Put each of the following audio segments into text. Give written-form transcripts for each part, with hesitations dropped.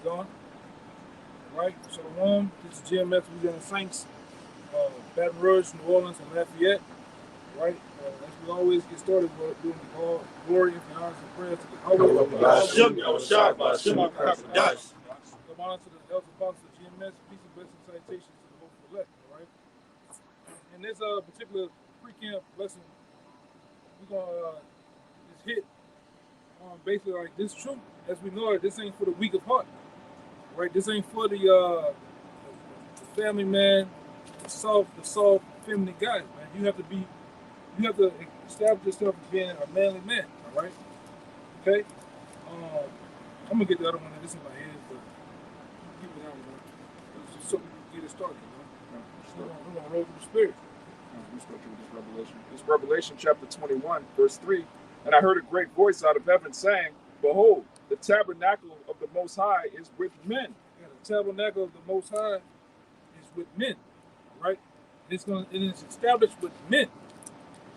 going. All right, Shalawam, this is GMS Louisiana Saints, Baton Rouge, New Orleans, and Lafayette. All right, as we always get started, we're doing all glory and honors and prayers to the Yahawashi. Come on to the elders apostles of GMS, peace and blessings, salutations to the hopeful elect. All right, in this particular pre-camp lesson, we're gonna just hit basically like this truth as we know it. This ain't for the weak of heart, right? This ain't for the family man, the soft feminine guys, man. You have to establish yourself as being a manly man, all right? Okay. I'm gonna get the other one. This in my head, but keep it out, man. It's just so we can get it started, you know. We're gonna roll through the spirit. We start with this Revelation. This Revelation chapter 21, verse 3. And I heard a great voice out of heaven saying, "Behold, the tabernacle of the Most High is with men." Yeah, the tabernacle of the Most High is with men, right? It is established with men.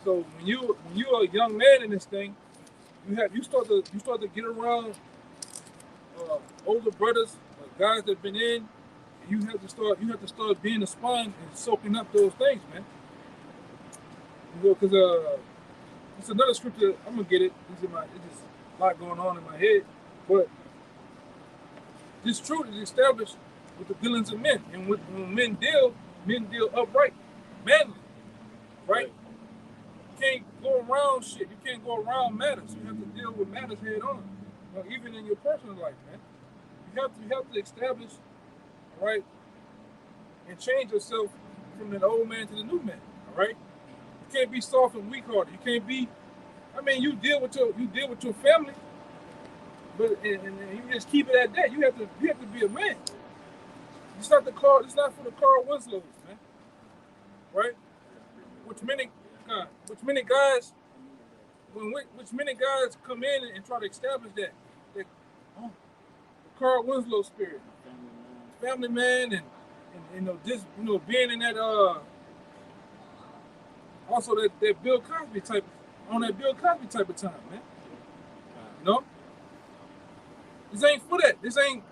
So when you're a young man in this thing, you start to get around older brothers, guys that've been in. And you have to start being a sponge and soaking up those things, man. You know, because it's another scripture. I'm gonna get it. It's just a lot going on in my head, but this truth is established with the dealings of men, and when men deal upright, manly, right? You can't go around shit. You can't go around matters. You have to deal with matters head on. Even in your personal life, man. You have to establish, right, and change yourself from the old man to the new man. All right. You can't be soft and weak-hearted. You can't be. I mean, you deal with your family, but and you just keep it at that. You have to be a man. It's not for the Carl Winslows, man. Right? Which many guys come in and try to establish that the Carl Winslow spirit, family man, and being in that also that Bill Cosby type of time, man. You know, this ain't for that. This ain't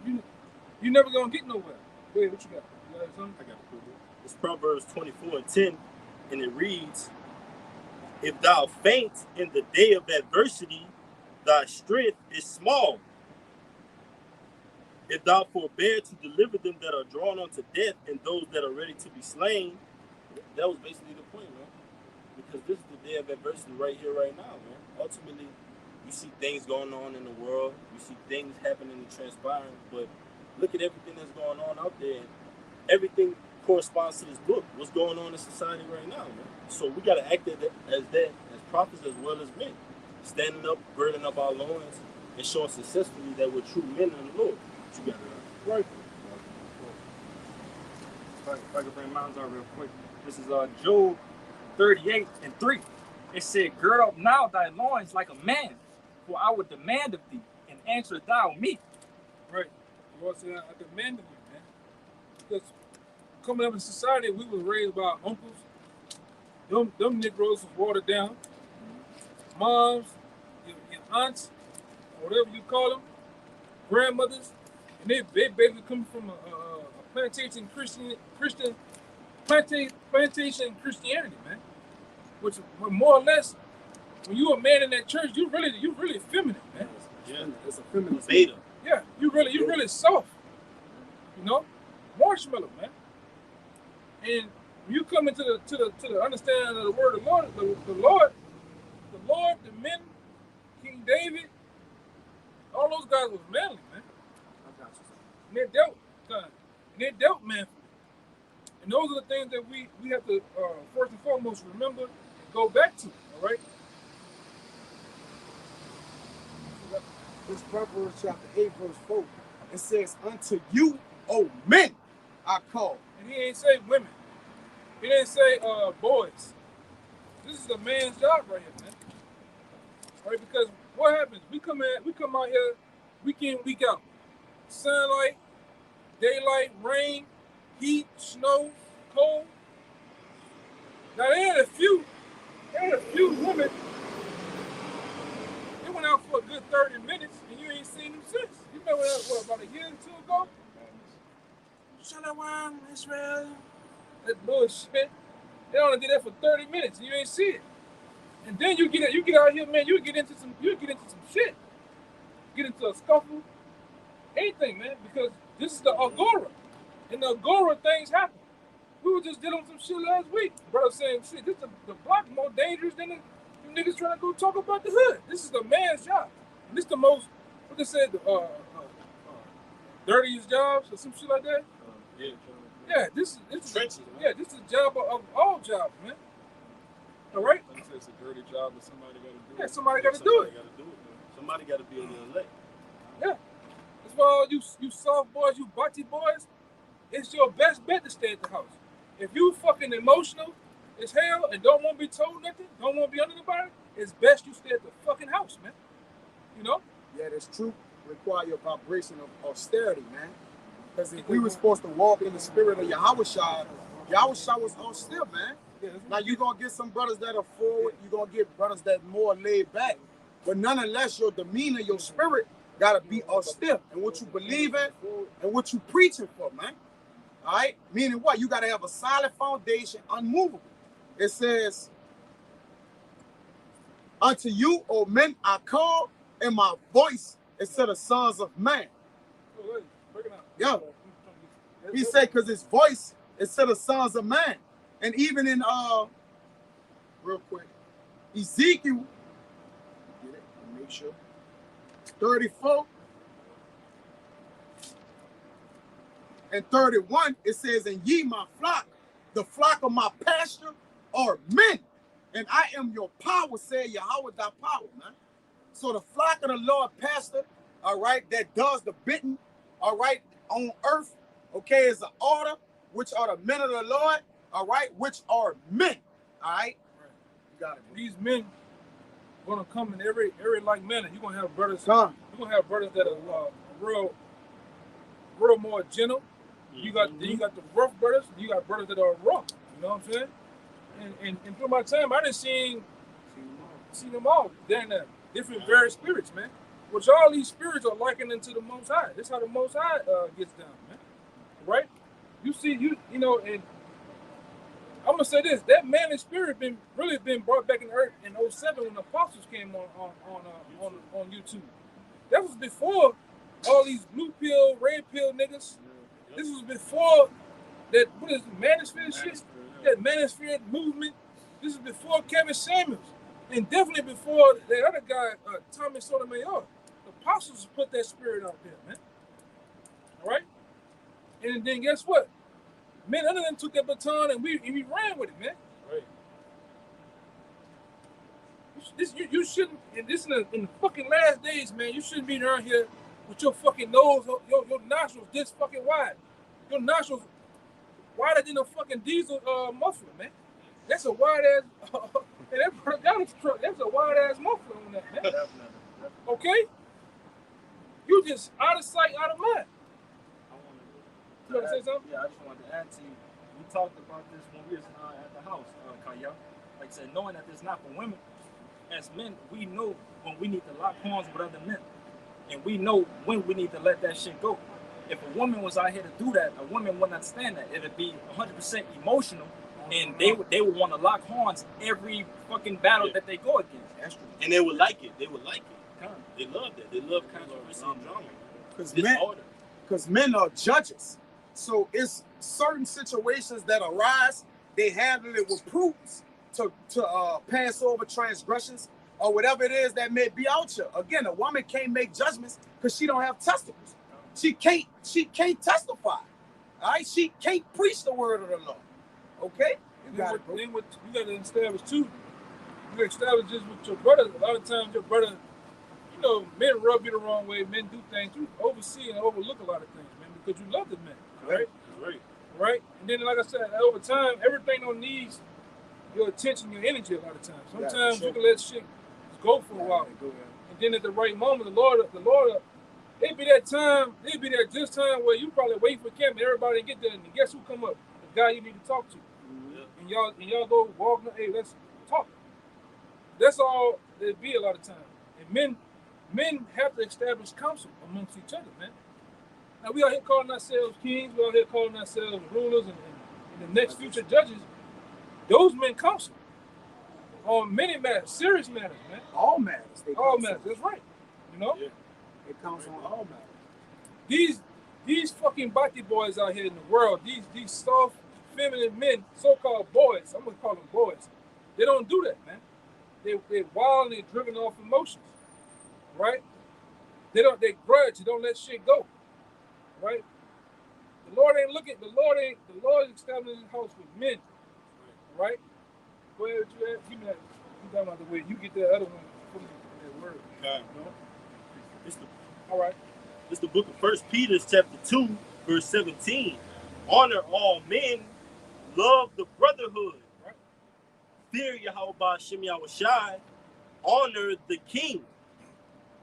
you never gonna get nowhere. Go ahead, what you got? You got something? I got it. It's Proverbs 24:10, and it reads, "If thou faint in the day of adversity, thy strength is small. If thou forbear to deliver them that are drawn unto death and those that are ready to be slain." That was basically the point, man. Because this is the day of adversity right here, right now, man. Ultimately, you see things going on in the world. You see things happening and transpiring. But look at everything that's going on out there. Everything corresponds to this book. What's going on in society right now, man. So we got to act as prophets as well as men. Standing up, girding up our loins, and showing successfully that we're true men in the Lord. You got it right. If I could bring mine out real quick. This is Job 38:3. It said, "Gird up now thy loins like a man, for I will demand of thee, and answer thou me." Right. The Lord said, "I demand of you, man." Because coming up in society, we was raised by our uncles. Them Negroes was watered down. Moms, your aunts, or whatever you call them, grandmothers, and they basically come from a plantation plantation Christianity, man. Which more or less, when you a man in that church, you really feminine, man. Yeah, it's a feminine beta. Yeah, you really soft. You know, marshmallow, man. And when you come into the understanding of the word of the Lord, the men, King David, all those guys was manly, man. And they dealt manfully. And those are the things that we have to first and foremost remember and go back to, all right? This Proverbs chapter 8, verse 4. It says, "Unto you, O men, I call." And he ain't say women. He didn't say boys. This is a man's job right here, man. All right, because what happens? We come out here week in, week out. Sunlight, daylight, rain, heat, snow, cold. Now they had a few women. They went out for a good 30 minutes, and you ain't seen them since. You remember that about a year or two ago? Shalawam, Israel. That bullshit. They only did that for 30 minutes and you ain't see it. And then you get out here, man, you get into some shit. Get into a scuffle. Anything, man, because this is the Agora. And the Agora things happen. We were just dealing with some shit last week. Brother saying, shit, this the block more dangerous than the niggas trying to go talk about the hood. This is the man's job. And this the most, what they said, dirtiest jobs or some shit like that. Yeah, this is trenches. Yeah, this is a job of all jobs, man. All right. It's a dirty job, but somebody got to do it. Yeah, somebody got to do it. Somebody got to be in the elect. Yeah. That's why all you soft boys, you butty boys, it's your best bet to stay at the house. If you fucking emotional as hell and don't want to be told nothing, don't want to be under nobody, it's best you stay at the fucking house, man. You know? Yeah, this truth require a vibration of austerity, man. Because if we were supposed to walk in the spirit of Yahawashi, Yahawashi was austere, man. Now you're going to get some brothers that are forward, you're going to get brothers that more laid back. But nonetheless, your demeanor, your spirit got to be austere in what you believe in and what you preaching for, man. All right? Meaning what? You got to have a solid foundation, unmovable. It says, unto you, O men, I call, and my voice is to the sons of man. Yeah. He said, because his voice is to the sons of man. And even in, real quick, Ezekiel, get it, make sure, 34 and 31, it says, and ye my flock, the flock of my pasture are men, and I am your power, said Yahweh thy power, man. So the flock of the Lord pastor, all right, that does the bidding, all right, on earth, okay, is an order, which are the men of the Lord, all right, which are men, all right? You got it. These men gonna come in every like manner. You're gonna have brothers. Come. You're gonna have brothers that are real more gentle. You got then you got the rough brothers. You got brothers that are rough. You know what I'm saying? And through my time, I didn't see them all. They're in different various spirits, man. Which all these spirits are likened into the Most High. That's how the Most High gets down, man. Right? You see, you know, and I'm gonna say this: that man and spirit been brought back in earth in 07 when the apostles came on YouTube. That was before all these blue pill, red pill niggas. This was before that. What is it, manosphere shit? That manosphere movement. This is before Kevin Samuels, and definitely before that other guy, Tommy Sotomayor. The apostles put that spirit out there, man. All right, and then guess what? Men other than took that baton and we ran with it, man. Right. You shouldn't, and this in the fucking last days, man, you shouldn't be around here with your fucking nose, your nostrils this fucking wide. Your nostrils wider than a fucking diesel muffler, man. That's a wide ass, that's a wide ass muffler on that, man. Okay? You just out of sight, out of mind. You want to say something? Yeah, I just wanted to add to you. We talked about this when we was at the house, Kaya. Like I said, knowing that it's not for women, as men, we know when we need to lock horns with other men. And we know when we need to let that shit go. If a woman was out here to do that, a woman wouldn't understand that. It would be 100% emotional, and they would want to lock horns every fucking battle that they go against. That's true. And they would like it. They would like it. They love that. They love controversy and drama. Because men are judges. So it's certain situations that arise, they handle it with prudence to pass over transgressions or whatever it is that may be out here. Again, a woman can't make judgments because she don't have testicles. She can't testify. All right, she can't preach the word of the Lord. Okay, you got to establish too. You got to establish just with your brother. A lot of times, your brother, you know, men rub you the wrong way. Men do things. You oversee and overlook a lot of things, man, because you love the men. Right? And then, like I said, over time, everything don't need your attention, your energy a lot of times. Sometimes you can let shit go for a while. And then at the right moment, the Lord, it'd be that just time where you probably wait for camp and everybody get there, and guess who come up? The guy you need to talk to. And y'all go walking, hey, let's talk. That's all it be a lot of times. And men have to establish counsel amongst each other, man. Now we out here calling ourselves kings. We out here calling ourselves rulers and the next future judges. Those men counsel on many matters, serious matters, man. All matters. All matters. That's right. You know. Yeah. It counts on all matters. These fucking body boys out here in the world. These soft, feminine men, so-called boys. I'm gonna call them boys. They don't do that, man. They're wild and they're driven off emotions, right? They grudge. They don't let shit go, right? The Lord is establishing his house with men, right? Go ahead, give me that. You got out the way. You get that other one. Put that word. Okay. All right. It's the book of 1 Peter, chapter 2, verse 17. Honor all men, love the brotherhood. Right. Fear Yahawashi, Yahawashi, honor the king.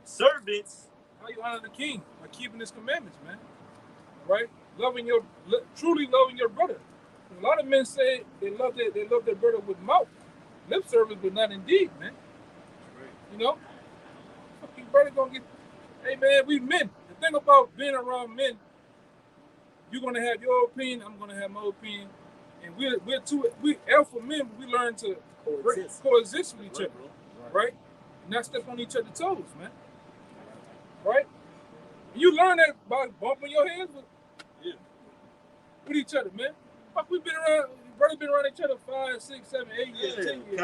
Servants. How you honor the king? By keeping his commandments, man. Right? Truly loving your brother. A lot of men say they love their brother with mouth, lip service, but not in deed, man. Right. You know? Fucking brother gonna get. Hey man, we men. The thing about being around men, you're gonna have your opinion, I'm gonna have my opinion, and we alpha men. We learn to coexist with each other, right? Not step on each other's toes, man. Right? And you learn that by bumping your heads with each other, man. Fuck, we've been around. Brother been around each other 5, 6, 7, 8 years, 10 years.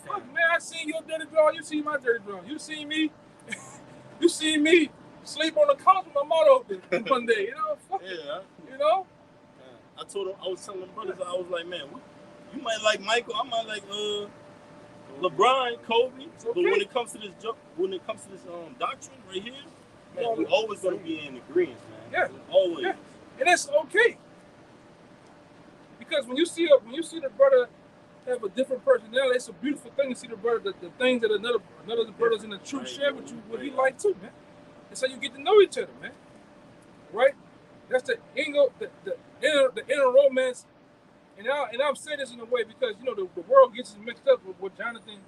Fuck, man, I seen your dirty draw. You see my dirty draw. You see me. You see me sleep on the couch with my mouth open one day. You know, fuck it. You know. I was telling them brothers, I was like, man, you might like Michael, I might like LeBron, Kobe, but when it comes to this doctrine right here, man, we're always gonna be in agreement, man. Yeah, always. Yeah. And it's okay. Because when you see the brother have a different personality, it's a beautiful thing to see the brother, the things that another brothers in the truth share with you, what he like too, man. That's how you get to know each other, man. Right? That's the inner romance. And I'm saying this in a way because the world gets mixed up with Jonathan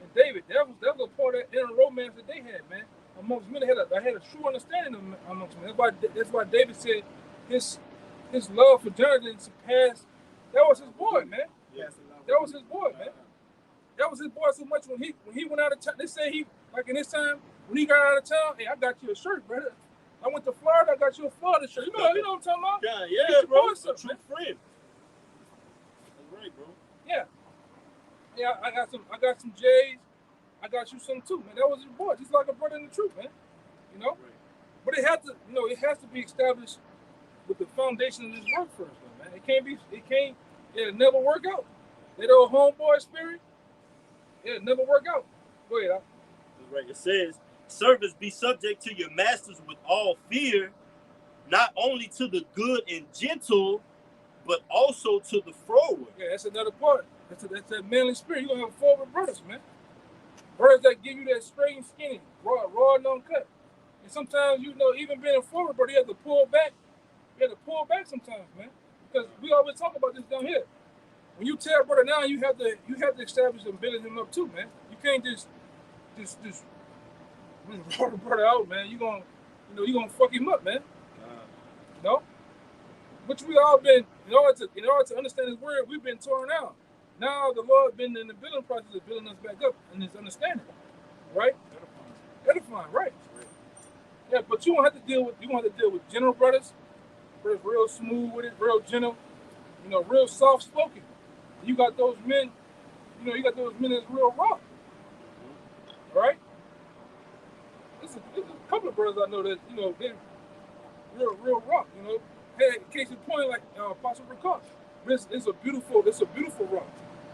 and David. That was a part of that inner romance that they had, man. Amongst men, I had a true understanding amongst men. That's why David said his love for Jonathan surpassed. That was his boy, man. Yes, That was his boy, man. That was his boy so much when he went out of town. They say in this time when he got out of town, hey, I got you a shirt, brother. I went to Florida, I got you a Florida shirt. You know what I'm talking about? Yeah, bro. It's a true friend. That's right, bro. Yeah, I got some J's. I got you some too, man. That was his boy, just like a brother in the truth, man. You know? Right. But it has to be established with the foundation of this work first, though, man. It'll never work out. That old homeboy spirit, it'll never work out. Go ahead, That's right. It says, servants, be subject to your masters with all fear, not only to the good and gentle, but also to the froward. Yeah, that's another part. That's that manly spirit. You're going to have forward brothers, man. Brothers that give you that straight and skinny, raw and uncut. And sometimes, even being a forward brother, you have to pull back. You have to pull back sometimes, man. Because we always talk about this down here. When you tell a brother now, you have to establish and build him up too, man. You can't just roll the brother out, man. You're gonna fuck him up, man. You know? Which we all been, in order to understand his word, we've been torn out. Now the Lord been in the building process of building us back up in his understanding. Right? Edifying, right. Yeah, but you want to deal with general brothers real smooth with it, real gentle, real soft spoken. You got those men, that's real raw. All right? There's a couple of brothers I know that, they're real raw, Hey, case in point, like Apostle Rickard, it's a beautiful raw.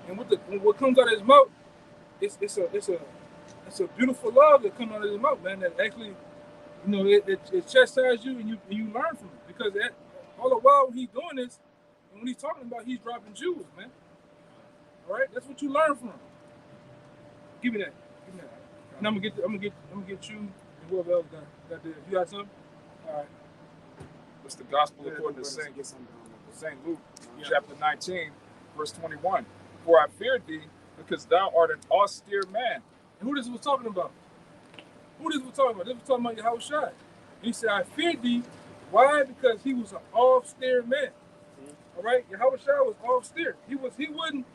And what comes out of his mouth, it's a beautiful love that comes out of his mouth, man, that actually, it chastises you and you learn from it. Because all the while when he's doing this, and when he's talking about, he's dropping jewels, man. All right, that's what you learn from him. Give me that. And I'm gonna get you and whoever else got this. You got something? All right. It's the gospel according to St. Luke, chapter 19, verse 21. For I feared thee, because thou art an austere man. And who this was talking about? This was talking about Yahawashi. He said, I feared thee Why? Because he was an off-steer man. All right, Yahawashi was off-steer. He wouldn't.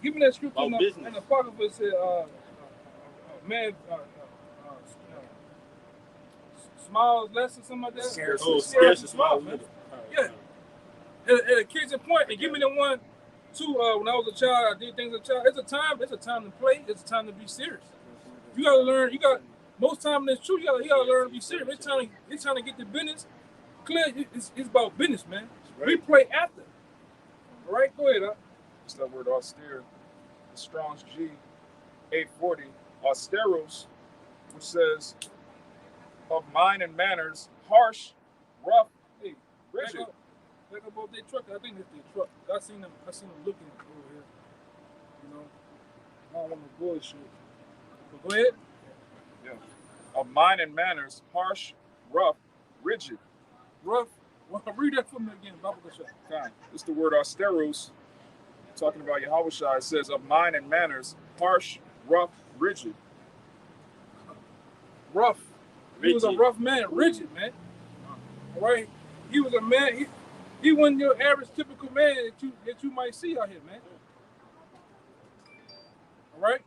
Give me that scripture in the Apocrypha. It said, man, smiles less or something like that. Scarce smiles little. Yeah. At a kid's point, and give me the one too. When I was a child, I did things as a child. It's a time to play. It's a time to be serious. You gotta learn. Most time it's true. You gotta learn to be serious. It's time to get the business clear. It's about business, man. Right. We play after. All right, go ahead. It's that word austere. The Strong's G 840 austeros, which says of mind and manners, harsh, rough, rigid. Back up off their truck. I think it's their truck. I seen them looking over here. You know, I don't want no bullshit. But go ahead. Yeah. Of mind and manners, harsh, rough, rigid. Rough. Well, read that for me again. Fine. It's the word austeros. Talking about Yahawashi, it says of mind and manners, harsh, rough, rigid. Rough. He was a rough man, rigid, man. All right. He was a man. He wasn't your average typical man that you might see out here, man. All right.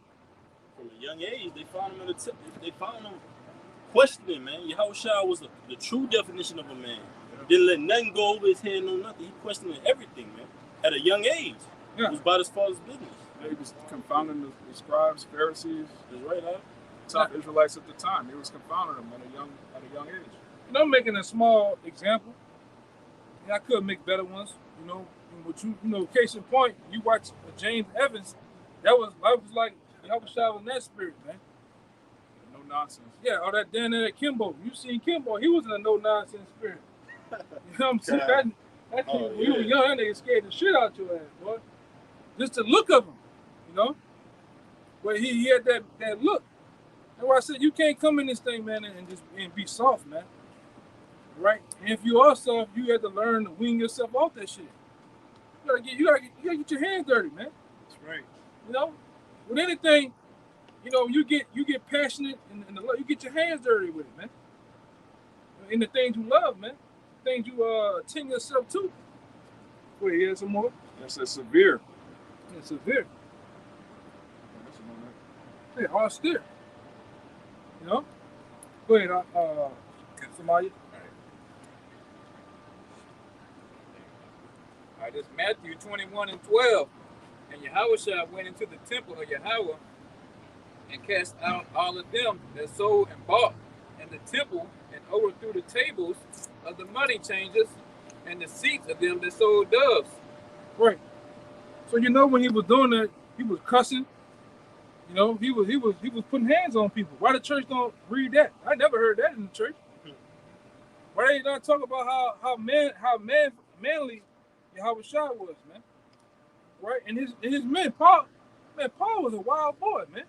From a young age, they found him they found him questioning, man. Yahawashi was the true definition of a man. Didn't let nothing go over his head, no nothing. He questioned everything, man. At a young age. Yeah. It was about his father's business. He was confounding the scribes, Pharisees. That's right, huh? Top Israelites at the time. He was confounding them at a young age. You know, I'm making a small example. And I could make better ones. You know, case in point, you watch James Evans. I was like Yahawashi was in that spirit, man. No nonsense. Yeah, or that Dan at Kimbo. You seen Kimbo? He was in a no nonsense spirit. You know what I'm saying? That kid, when you were young, that nigga scared the shit out your ass, boy. Just the look of him, you know. But he had that look. That's why I said you can't come in this thing, man, and be soft, man. Right? And if you are soft, you have to learn to wean yourself off that shit. You gotta get your hands dirty, man. That's right. You know, with anything, you know, you get passionate and you get your hands dirty with it, man. In the things you love, man. Things you attend yourself to. Wait, here's some more. It says severe. Yeah, severe. Yeah, austere. You know? Go ahead, somebody. All right, this is Matthew 21:12. And Yahawashi went into the temple of Yahawah and cast out all of them that sold and bought in the temple and overthrew the tables of the money changers and the seats of them that sold doves. Right. So you know when he was doing that, he was cussing. You know, he was putting hands on people. Why the church don't read that? I never heard that in the church. Why they not talk about how manly Yahawashi was, man? Right? And his men, Paul was a wild boy, man.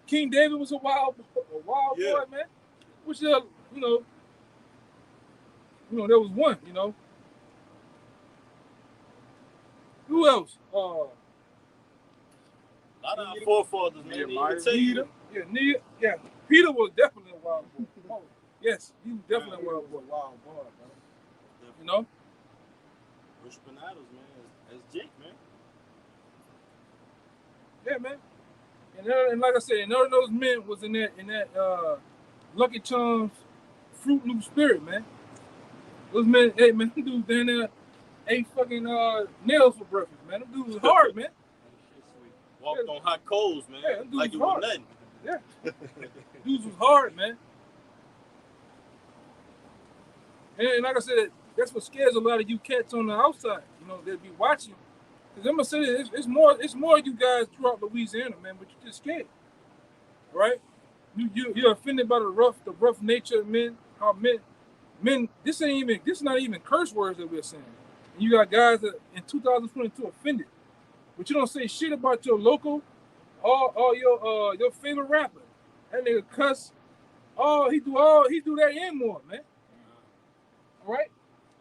King David was a wild boy, man. Which you know, there was one, you know. Who else? A lot of our forefathers, man. Peter. Yeah, Peter was definitely a wild boy. Oh, yes, he was definitely a wild boy. Man. You know? Worshiping idols, man. That's Jake, man. Yeah, man. And like I said, none of those men was in that Lucky Charms Fruit Loop spirit, man. Those men, hey man, them dudes down there ate fucking nails for breakfast, man. Them dudes was hard, man. Walked on hot coals, man. Yeah, like it was nothing. Yeah. Dudes was hard, man. And like I said, that's what scares a lot of you cats on the outside. You know, they'll be watching. Because I'm gonna say this, it's more you guys throughout Louisiana, man, but you're just scared. Right? You're offended by the rough nature of men, how men, this is not even curse words that we're saying. And you got guys that in 2022 offended. But you don't say shit about your local or your favorite rapper. That nigga cuss. He do that and more, man. All right?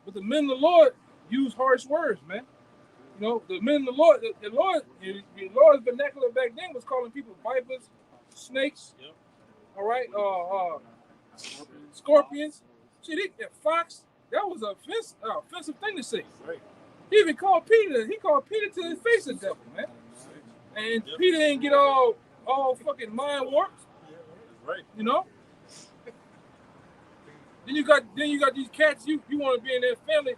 But the men of the Lord use harsh words, man. You know, the men of the Lord, the Lord's vernacular back then was calling people vipers, snakes, all right, scorpions, Shit, Fox, that was an offensive thing to say. Right. He even called Peter. He called Peter to his face the devil, man. And Peter didn't get all fucking mind warped. Right. You know? Then you got these cats. You want to be in their family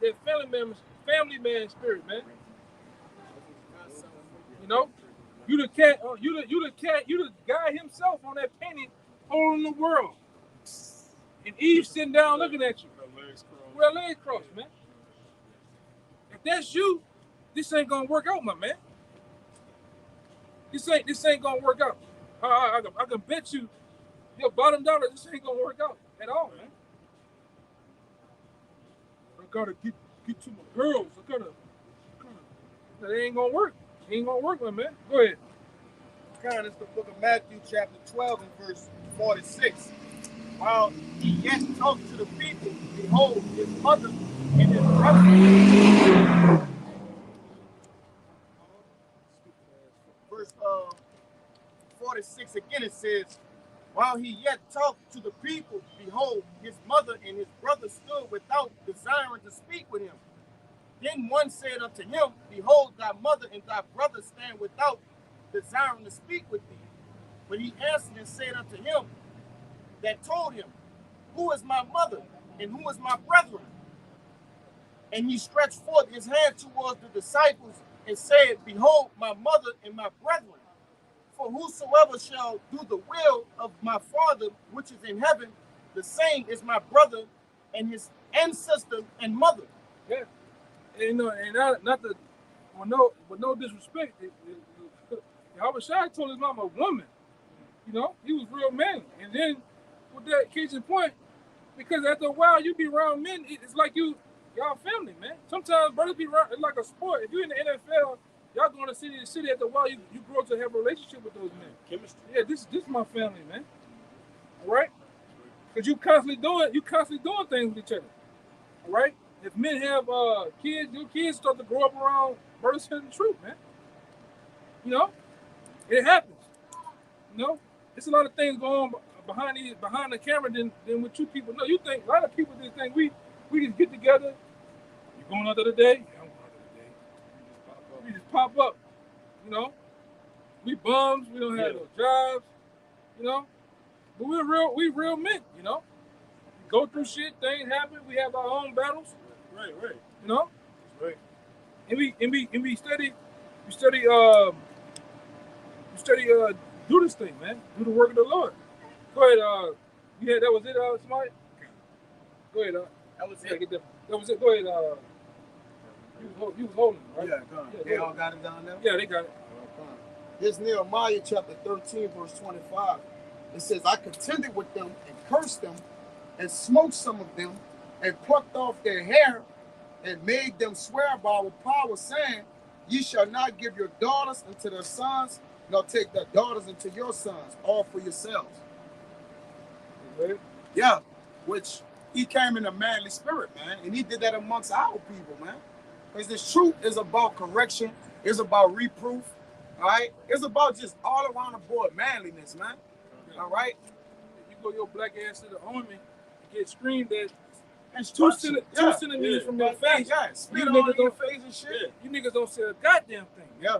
man spirit, man. You know, you the cat. You the guy himself on that painting, holding the world. And Eve sitting down looking at you. With her legs crossed, man. If that's you, this ain't gonna work out, my man. This ain't gonna work out. I can bet you your bottom dollar this ain't gonna work out at all, man. I gotta get to my girls. That ain't gonna work. It ain't gonna work, my man. Go ahead. Kind of the book of Matthew, chapter 12, and verse 46. While he yet talked to the people, behold, his mother and his brother. Verse 46 again, it says, while he yet talked to the people, behold, his mother and his brother stood without, desiring to speak with him. Then one said unto him, behold, thy mother and thy brother stand without, desiring to speak with thee. But he answered and said unto him that told him, who is my mother and who is my brethren? And he stretched forth his hand towards the disciples and said, behold, my mother and my brethren. For whosoever shall do the will of my Father which is in heaven, the same is my brother and his sister and mother. Yeah. And not the with no disrespect. Yahawashi told his mom a woman. You know, he was real manly. And then with that case in point, because after a while you be around men, it's like y'all family, man. Sometimes brothers be around, it's like a sport. If you're in the NFL, y'all going to city to city, after a while you grow to have a relationship with those men. Chemistry. Yeah, this is my family, man. All right? Because you constantly doing things with each other. All right? If men have kids, your kids start to grow up around brothers telling the truth, man. You know? It happens. You know? There's a lot of things going on behind the camera than what you people know. You think a lot of people just think we just get together. You going out there today? Yeah, I'm going out there today. We just pop up. You know? We bums, we don't have no jobs, you know? But we real men, you know? We go through shit, things happen, we have our own battles. Right. You know? Right. And we study do this thing, man. Do the work of the Lord. Go ahead, that was it, somebody? Go ahead, That was it. it. That was it. Go ahead, you was holding, right? Yeah, go on. Yeah, They all got it down there? Yeah, they got it. Here's Nehemiah chapter 13, verse 25. It says, I contended with them and cursed them and smote some of them and plucked off their hair and made them swear by our power, saying, ye shall not give your daughters unto their sons, nor take their daughters unto your sons, all for yourselves. Right. Yeah, which he came in a manly spirit, man, and he did that amongst our people, man. Because this truth is about correction, it's about reproof, all right? It's about just all around the board manliness, man. All right? You go your black ass to the army and get screamed at. It's 2 centimeters from your face. Yeah, spit You on niggas your don't- face and shit. You niggas don't say a goddamn thing. Yeah,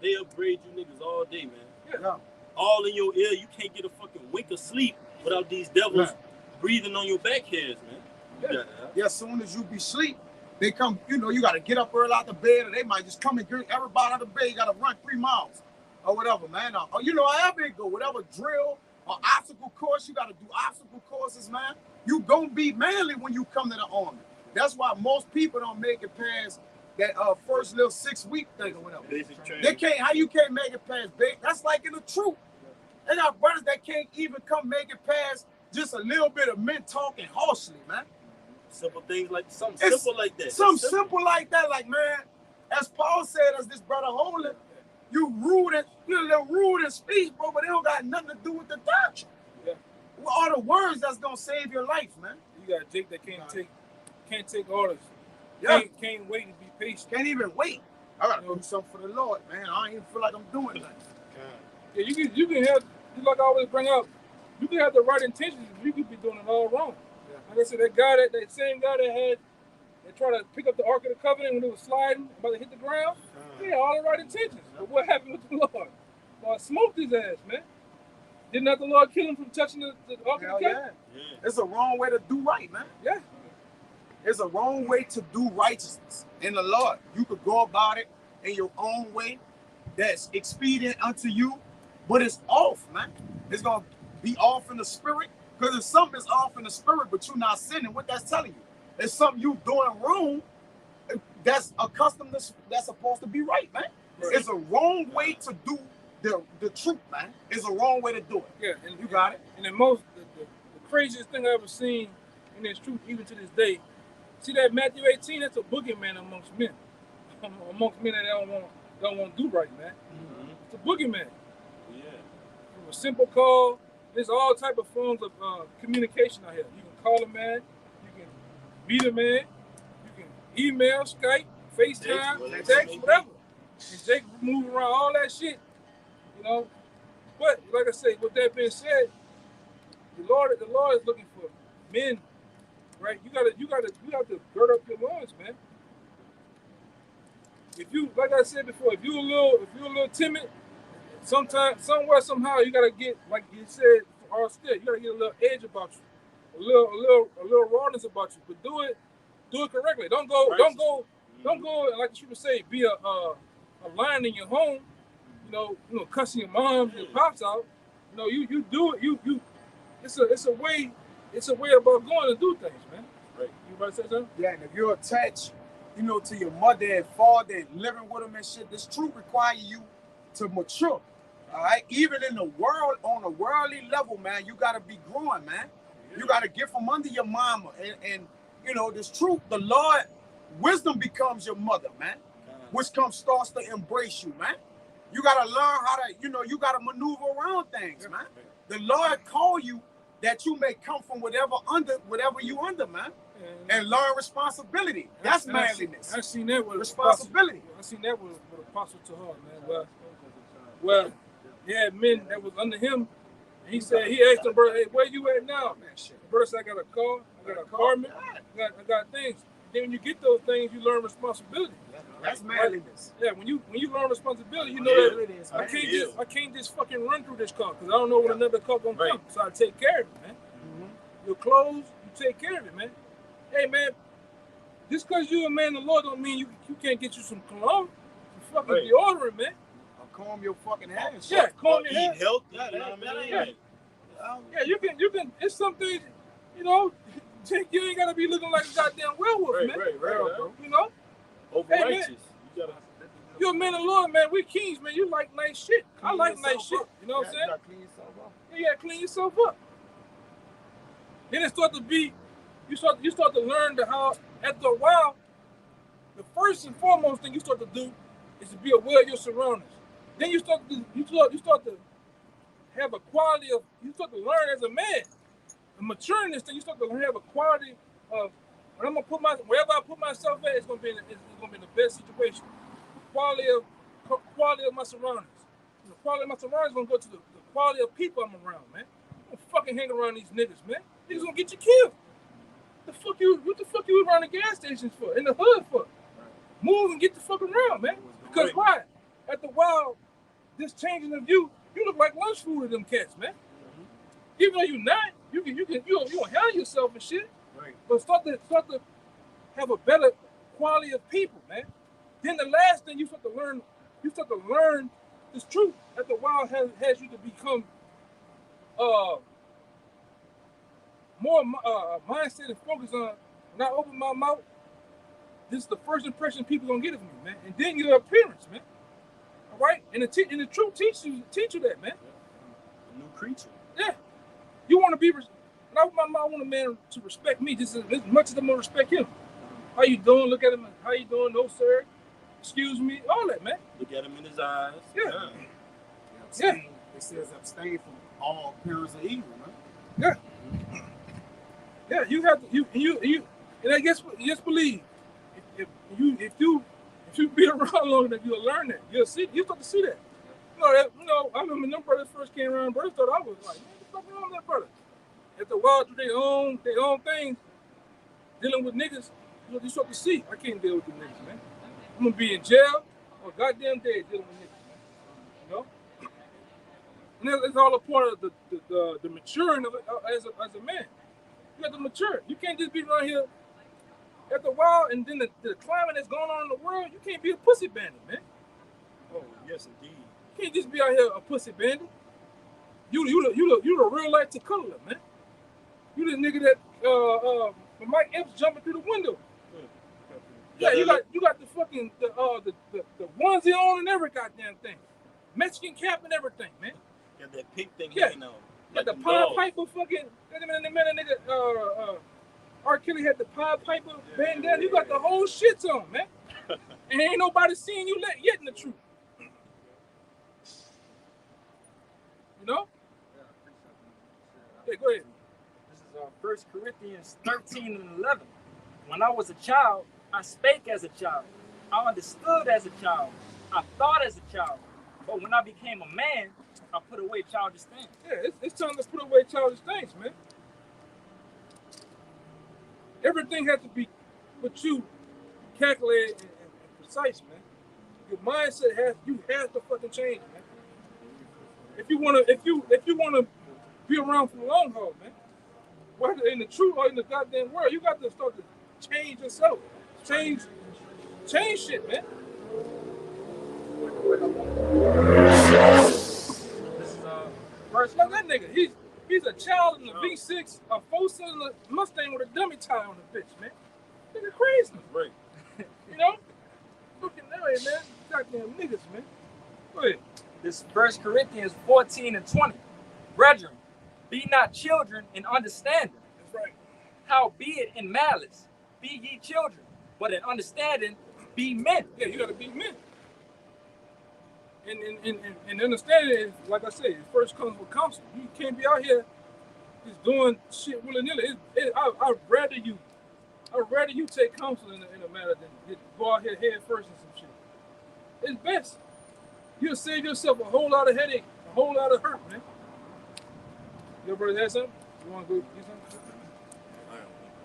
They upgrade you niggas all day, man. yeah. All in your ear. You can't get a fucking wink of sleep without these devils breathing on your back hairs, man. Yeah, as soon as you be asleep, they come, you know, you got to get up early out the bed, or they might just come and get everybody out of the bed. You got to run 3 miles or whatever, man. Or, you know, however it go, whatever drill or obstacle course, you got to do obstacle courses, man. You gonna be manly when you come to the army. That's why most people don't make it past that first little 6-week thing or whatever. Basic training. They can't, how you can't make it past big? That's like in the troop. They got brothers that can't even come make it past just a little bit of men talking harshly, man. Simple things like something It's simple like that. Something simple like that, like, man, as Paul said, as this brother holding, you're a little rude in speech, bro, but it don't got nothing to do with the doctrine. Yeah. What are the words that's gonna save your life, man? You got Jake that can't take orders. Yeah. Can't wait to be patient. Can't even wait. I gotta do something for the Lord, man. I don't even feel like I'm doing nothing. Yeah, you can have, just like I always bring up, you can have the right intentions, but you could be doing it all wrong. Yeah. And Like I said, that same guy that tried to pick up the Ark of the Covenant when it was sliding, about to hit the ground, he had all the right intentions. But what happened with the Lord? Lord smoked his ass, man. Didn't that the Lord kill him from touching the Ark of the Covenant? Yeah. It's a wrong way to do right, man. Yeah. It's a wrong way to do righteousness in the Lord. You could go about it in your own way that's expedient unto you, but it's off, man. It's going to be off in the spirit, because if something is off in the spirit, but you're not sinning, what that's telling you? It's something you doing wrong that's accustomed to, that's supposed to be right, man. Right. It's a wrong way to do the truth, man. It's a wrong way to do it. Yeah, and you got it. And the craziest thing I ever seen in this truth, even to this day, see that Matthew 18, that's a boogeyman amongst men. Amongst men that don't want to do right, man. Mm-hmm. It's a boogeyman. Yeah. From a simple call, there's all type of forms of communication out here. You can call a man, you can meet a man, you can email, Skype, FaceTime, text, whatever. And Jake move around all that shit, you know. But like I say, with that being said, the Lord is looking for men, right? You have to gird up your loins, man. If you, like I said before, if you're a little timid, somehow you gotta get, like you said, or still, you gotta get a little edge about you, a little rawness about you. But do it correctly. Don't go, like the people say, be a lion in your home. You know, cussing your moms and pops out. You know, you do it. It's a way about going to do things, man. Right. You about to say something? Yeah, and if you're attached, you know, to your mother and father and living with them and shit, this truth requires you to mature. All right, even in the world, on a worldly level, man, you gotta be growing, man. Yeah. You gotta get from under your mama, and you know this truth. The Lord, wisdom becomes your mother, man. Which starts to embrace you, man. You gotta learn how to, you gotta maneuver around things, man. The Lord call you that you may come from whatever you under, man, and learn responsibility. That's manliness. I seen that with responsibility. I seen that with Apostle Tahar, man. Well, he had men that was under him. And he asked them, brother, hey, where you at now? Man, shit. The brother said, I got a car, I got an apartment, I got things. Then when you get those things, you learn responsibility. That's manliness. Yeah, when you learn responsibility, you know that I can't just fucking run through this car because I don't know when another car gonna come. So I take care of it, man. Mm-hmm. Your clothes, you take care of it, man. Hey, man, just because you a man of the Lord don't mean you can't get you some cologne. You fucking deodorant, man. Comb your fucking hair. Yeah, comb your hair. Eat healthy. You know what I mean? Yeah, you can. It's something, you ain't gotta be looking like a goddamn werewolf, man. Right, bro. You know. Overrighteous. Hey, you're a man of the Lord, man. We kings, man. You like nice shit. I like nice shit. You know what I'm saying? You gotta clean yourself up. Yeah, you gotta clean yourself up. Then it start to be, you start to learn how after a while, the first and foremost thing you start to do is to be aware of your surroundings. Then you start to have a quality of, you start to learn as a man. And maturing this thing, you start to have a quality of, when I'm gonna wherever I put myself at, it's gonna be in the best situation. Quality of my surroundings. And the quality of my surroundings is gonna go to the quality of people I'm around, man. Don't fucking hang around these niggas, man. Niggas gonna get you killed. What the fuck you around the gas stations for? In the hood for? Move and get the fuck around, man. Because why? After a while, this changing of you look like lunch food to them cats, man. Mm-hmm. Even though you're not, you don't handle yourself and shit. Right. But start to have a better quality of people, man. Then the last thing you start to learn this truth. After a while, has you to become more mindset and focus on. When I open my mouth, this is the first impression people gonna get of me, man. And then your appearance, man. All right, and the truth teach you that, man. A new creature. Yeah, you want to be. When I open my mouth, I want a man to respect me just as much as I'm gonna respect him. How you doing? Look at him. How you doing? No, sir. Excuse me. All that, man. Look at him in his eyes. Yeah. It says abstain from all appearance of evil, man. Yeah. Yeah. You have to. You. And I guess just believe. If you be around long enough, you'll learn that. You start to see that. I remember when them brothers first came around, brothers thought I was like, man, what's fucking wrong with that brother? After a while, do their own things, dealing with niggas, you supposed to see. I can't deal with the niggas, man. I'm gonna be in jail or goddamn dead dealing with niggas, man. You know? And it's all a part of the maturing of it as a man. You have to mature. You can't just be around here after a while, and then the climate that's going on in the world, you can't be a pussy bandit, man. Oh, yes, indeed. You can't just be out here a pussy bandit. You the real life Tequila, man. You the nigga that Mike Epps jumping through the window. Yeah, you got the fucking the onesie on and every goddamn thing, Mexican cap and everything, man. Yeah, that pink thing Yeah. hanging on. Got the them Pied dogs. Piper fucking. Nigga, R. Kelly had the Pied Piper bandana. You got the whole shit on, man. And ain't nobody seen you yet in the truth. You know? Yeah, go ahead. This is 1 Corinthians 13 and 11. When I was a child, I spake as a child. I understood as a child. I thought as a child. But when I became a man, I put away childish things. Yeah, it's time to put away childish things, man. Everything has to be what you calculate and precise, man. Your mindset have to fucking change, man. If you wanna be around for the long haul, man. Whether in the truth or in the goddamn world, you got to start to change yourself. Change shit, man. This is First, like that nigga, he's a child in a V6, a 4-cylinder Mustang with a dummy tire on the bitch, man. Nigga crazy. Right. You know? Fucking that, man. Goddamn niggas, man. Go ahead. This 1 Corinthians 14 and 20. Brethren, be not children in understanding. That's right. Howbeit in malice, be ye children, but in understanding, be men. Yeah, you gotta be men. And understanding is, like I said, it first comes with counsel. You can't be out here just doing shit willy-nilly. I'd rather you take counsel in a matter than just go out here head first and some shit. It's best. You'll save yourself a whole lot of headache, a whole lot of hurt, man. Your brother has something? You want to go get something?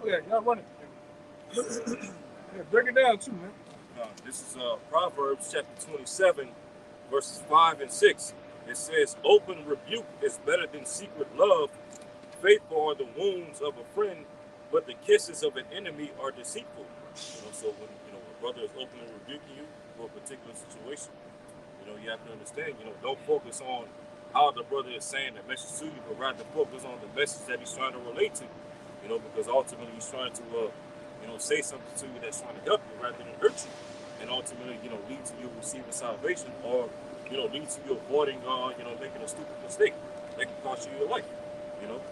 Okay, y'all run it. Yeah, break it down too, man. This is Proverbs chapter 27, verses 5 and 6. It says, open rebuke is better than secret love. Faithful are the wounds of a friend, but the kisses of an enemy are deceitful. So when a brother is openly rebuking you for a particular situation, you have to understand, don't focus on how the brother is saying the message to you, but rather focus on the message that he's trying to relate to, because ultimately he's trying to, say something to you that's trying to help you rather than hurt you, and ultimately, lead to you receiving salvation, or, lead to you avoiding, making a stupid mistake that can cost you your life,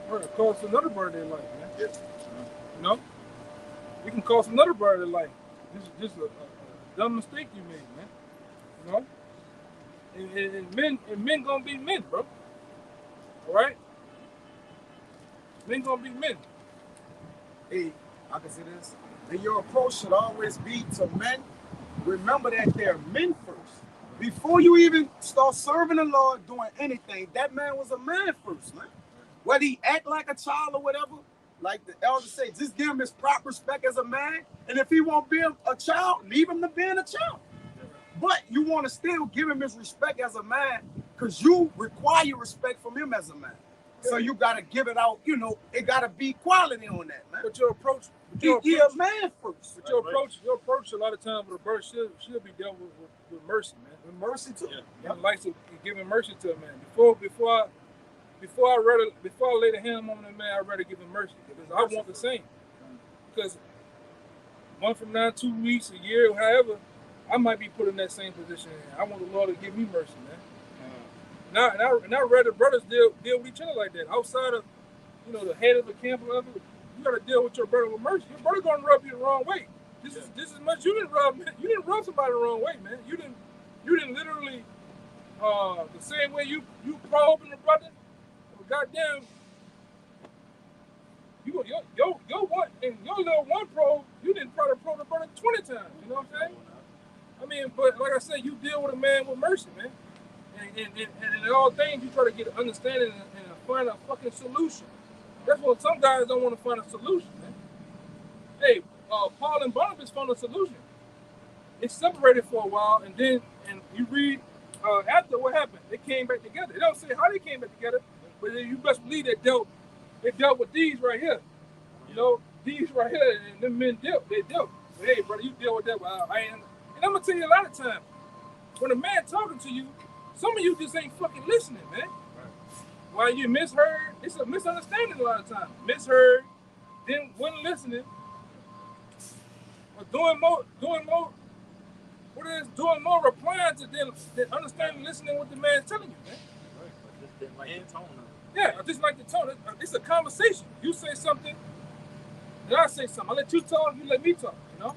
Or it costs another brother their life, man. Yeah. You know? You can cost another brother their life. This is a dumb mistake you made, man. You know? And men gonna be men, bro. All right? Men gonna be men. Hey, I can say this. And your approach should always be to men. Remember that they're men first. Before you even start serving the Lord, doing anything, that man was a man first, man. Whether he act like a child or whatever, like the elders say, just give him his proper respect as a man. And if he won't be a child, leave him to being a child. But you want to still give him his respect as a man because you require respect from him as a man. So you got to give it out, it got to be quality on that, man. But your approach, He a man first. But your approach a lot of times with a bird should be dealt with mercy, man. With mercy too. Yeah. Like to giving mercy to a man. Before I lay the hand on a man, I'd rather give him mercy because I want the same. Because one from now, 2 weeks, a year, however, I might be put in that same position. I want the Lord to give me mercy, man. And I'd rather brothers deal with each other like that. Outside of, the head of the camp or whatever, you got to deal with your brother with mercy. Your brother gonna rub you the wrong way. This is much you didn't rub somebody the wrong way, man. You didn't literally the same way you probing the brother. Well, goddamn, your one and your little one probe, you didn't probably probe the brother 20 times. You know what I'm saying? I mean, but like I said, you deal with a man with mercy, man. And in all things, you try to get an understanding and find a fucking solution. That's what some guys don't want to find a solution, man. Hey, Paul and Barnabas found a solution. They separated for a while, and then you read after what happened. They came back together. They don't say how they came back together, but you best believe they dealt with these right here. You know, these right here, and them men dealt. They dealt. But, hey, brother, you deal with that. Well, I ain't. And I'm gonna tell you a lot of times, when a man talking to you, some of you just ain't fucking listening, man. Why you misheard? It's a misunderstanding a lot of times. Misheard, then wasn't listening, or doing more. What is doing more replying to them than understanding, listening what the man's telling you, man. Right, but just didn't like the tone of it. Yeah, I just like the tone. It's a conversation. You say something, then I say something. I let you talk, you let me talk, you know?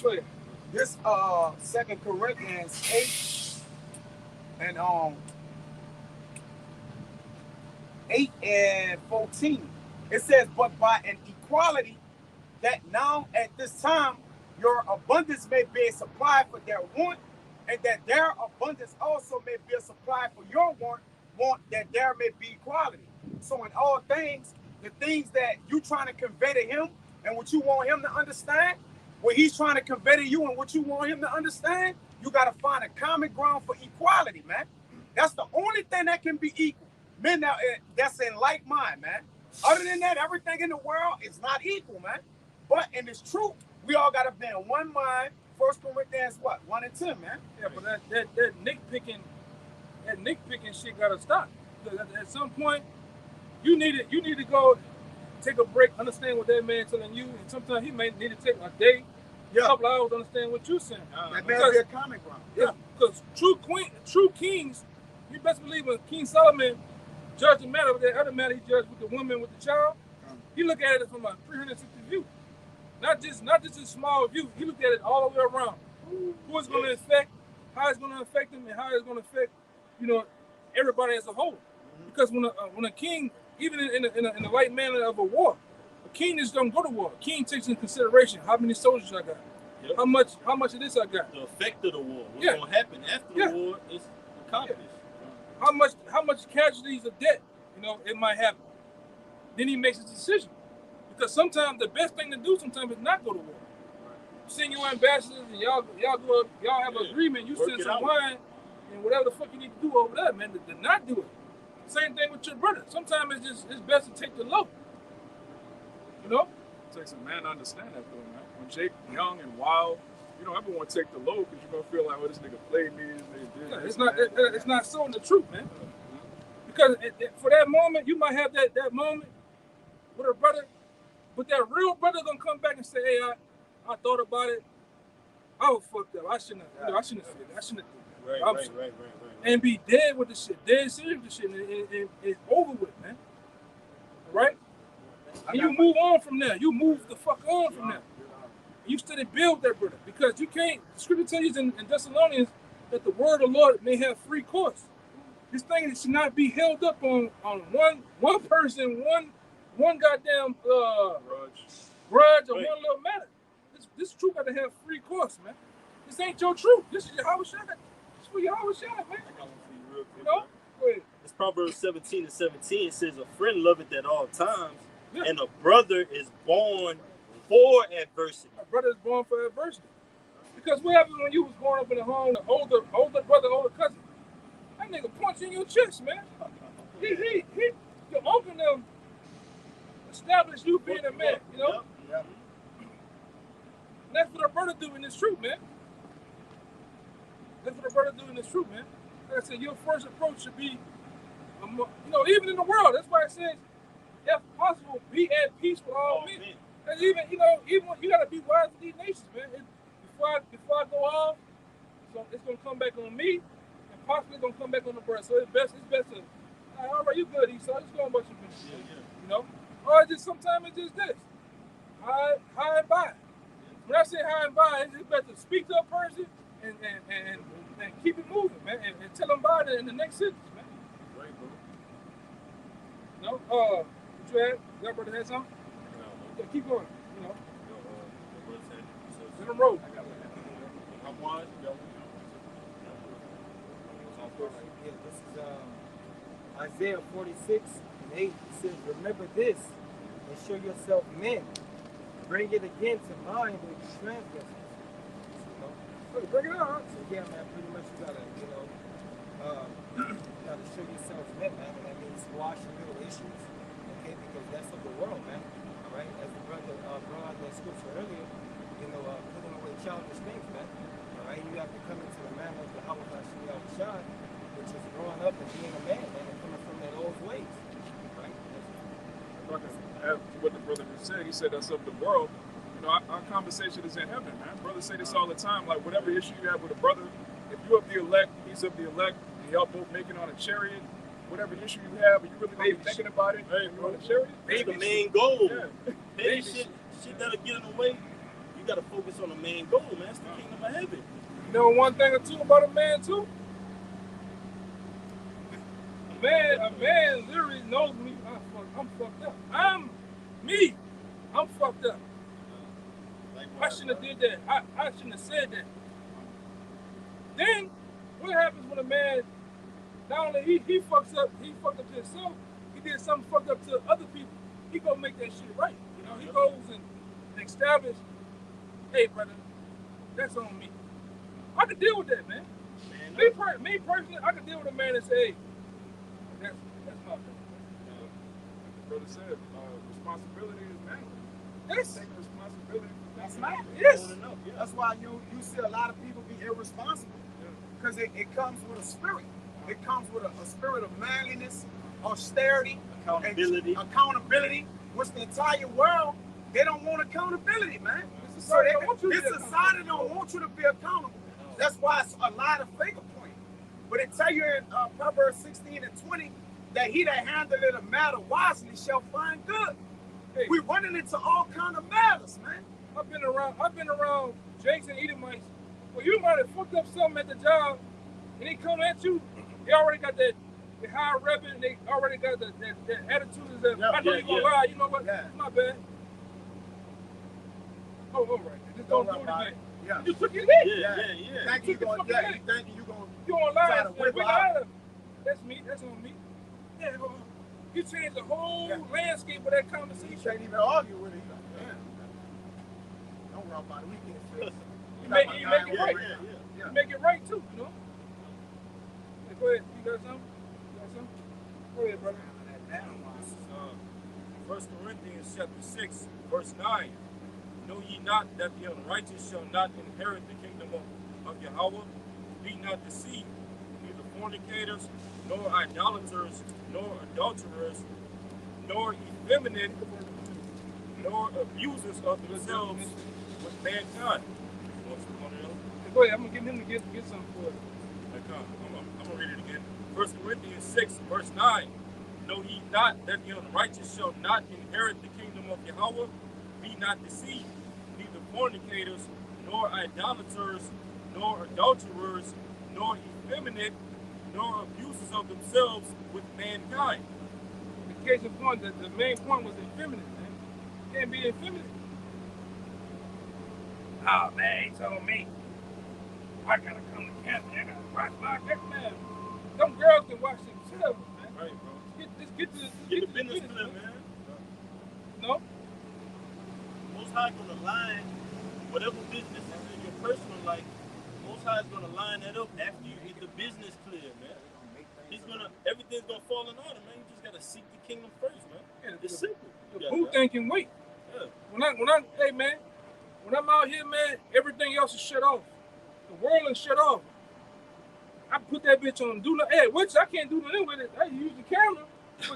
Go ahead. This 2 Corinthians 8 and 8 and 14. It says, but by an equality that now at this time your abundance may be a supply for their want, and that their abundance also may be a supply for your want that there may be equality. So in all things, the things that you trying to convey to him and what you want him to understand, what he's trying to convey to you and what you want him to understand, you got to find a common ground for equality, man. That's the only thing that can be equal. Men now, that's in like mind, man. Other than that, everything in the world is not equal, man. But in this truth, we all got to be in one mind. 1 Corinthians, 1 and 10, man. Yeah, but that nitpicking shit got to stop. Because at some point, you need to go take a break, understand what that man telling you, and sometimes he may need to take a day, a couple hours to understand what you're saying. That may be a common ground. Yeah, because true kings, you best believe when King Solomon judged the matter with that other matter he judged with the woman with the child, he looked at it from a 360 view. Not just a small view. He looked at it all the way around. Who it's going to affect, how it's going to affect them, and how it's going to affect, everybody as a whole. Because when a king, even in the right manner of a war, a king just don't go to war. A king takes into consideration how many soldiers I got, how much of this I got, the effect of the war, what's going to happen after the war is accomplished. How much casualties of death, it might happen. Then he makes his decision. Because sometimes the best thing to do sometimes is not go to war. Send your ambassadors and y'all have an agreement. You send some wine and whatever the fuck you need to do over there, man. To not do it. Same thing with your brother. Sometimes it's best to take the low. It takes a man to understand that though, man. When Jake young and wild, you don't ever want to take the low because you're gonna feel like, this nigga played me, this nigga did. It's not so in the truth, man. Because for that moment, you might have that moment with a brother. But that real brother gonna come back and say, "Hey, I thought about it. I was fucked up. I shouldn't have said that. I shouldn't have done that. Right. And be dead with the shit, dead serious with the shit, and it's over with, man. Right? And you move on from there. You move the fuck on from there. You still build that brother because you can't. The scripture tells you in Thessalonians that the word of the Lord may have free course. This thing should not be held up on one person, one goddamn grudge or one little matter. This truth got to have free course, man. This ain't your truth. This is Yahawashi. This is for Yahawashi, man. Go ahead. It's Proverbs 17 and 17. It says, a friend loveth at all times, and a brother is born for adversity. A brother is born for adversity. Because what happened when you was growing up in a home, the older brother, older cousin? That nigga punch you in your chest, man. Your uncle them establish you being a man, Yep. And that's what a brother do in this truth, man. That's what a brother do in this truth, man. Like I said, your first approach should be, even in the world. That's why it says, if possible, be at peace with all men. And even you gotta be wise with these nations, man. Before I go off, so it's gonna come back on me, and possibly gonna come back on the brother. So it's best to, all right, you good, Esau. Just go on about your business. Or just sometimes it's just this. High and by. When I say high and by, it's better to speak to a person and keep it moving, man, and tell them about it in the next sentence, man. Right, bro. What you had? Your brother had something? No. Keep going. Let them roll. I'm one. This is Isaiah 46 and 8. It says, remember this and show yourself men. bring it again to mind with the transgressions. You know? Hey, bring it out. So yeah, man, pretty much you gotta, you know, gotta show yourself met, man, and that means squashing little issues, okay? Because that's of the world, man. All right, as the brother brought out that scripture earlier, you know, putting away childish things, man. All right, you have to come into the manner of the Yahawashi, which is growing up and being a man, man, and coming from that old ways. Right? If I can add to what the brother just said, he said that's of the world. You know, our conversation is in heaven, man. Brothers say this all the time. Like, whatever issue you have with a brother, if you're of the elect, he's of the elect, and y'all both making on a chariot, whatever issue you have, and you really be thinking about it, hey, you're on a chariot, That's the main goal. Yeah. Baby shit that'll get in the way. You gotta focus on the main goal, man. It's the kingdom of heaven. You know one thing or two about a man too? A man literally knows me. I'm fucked up. I'm fucked up. I shouldn't have did that. I shouldn't have said that. Then what happens when a man not only he fucks up, he fucked up to himself, he did something fucked up to other people. He gonna make that shit right. You know, he goes and establishes, hey brother, that's on me. I can deal with that, man. Me personally, I can deal with a man and say, hey, that's my bad. The brother said, responsibility is manly. Yes. Taking responsibility. That's right. Yes. That's why you see a lot of people be irresponsible. Because it comes with a spirit. It comes with a spirit of manliness, austerity, accountability, which the entire world, they don't want accountability, man. This society don't want you to be accountable. That's why it's a lot of finger pointing. But it tell you in Proverbs 16 and 20 that he that handleth a matter wisely shall find good. Hey, we running into all kind of matters, man. I've been around Jakes and Edomites. Well, you might have fucked up something at the job, and they come at you. They already got that high rep, and they already got that attitude. I know you're gonna lie. You know what? Yeah. It's my bad. Oh, all right. Just don't do it again. Yeah. You took your lead. Yeah. Thank you gonna You gonna lie? try to whip We out. lie. That's me. That's on me. Yeah. You changed the whole landscape of that You conversation. can't even argue with it. Yeah. Don't run by the weekend. You make it right. You make it right too, you know. Hey, go ahead. You got something? Go ahead, brother. 1 Corinthians chapter 6, verse 9. Know ye not that the unrighteous shall not inherit the kingdom of Yahawaah? Be not deceived, neither fornicators, nor idolaters, nor adulterers, nor effeminate, nor abusers of themselves with mankind. Go ahead. I'm gonna get him to get something for it. I'm gonna read it again. 1 Corinthians 6, verse 9. Know ye not that the unrighteous shall not inherit the kingdom of Yahawaah? Be not deceived, neither fornicators, nor idolaters, nor adulterers, nor effeminate, nor abusers of themselves with mankind. In case of point, the main point was effeminate, man. You can't be effeminate. Oh man, he told me I gotta come to camp and I gotta watch my man. Them girls can watch themselves, man. Right, bro. Get the business to them, man. No? Most High gonna line whatever business is in your personal life. Most High is gonna line that up after you get the business clear, man. Everything's gonna fall in order, man. You just gotta seek the kingdom first, man. Yeah, It's simple. The food thing can wait. Yeah. Hey man, when I'm out here, man, everything else is shut off. The world is shut off. I put that bitch on do not. Hey, which I can't do nothing with it. I use the camera.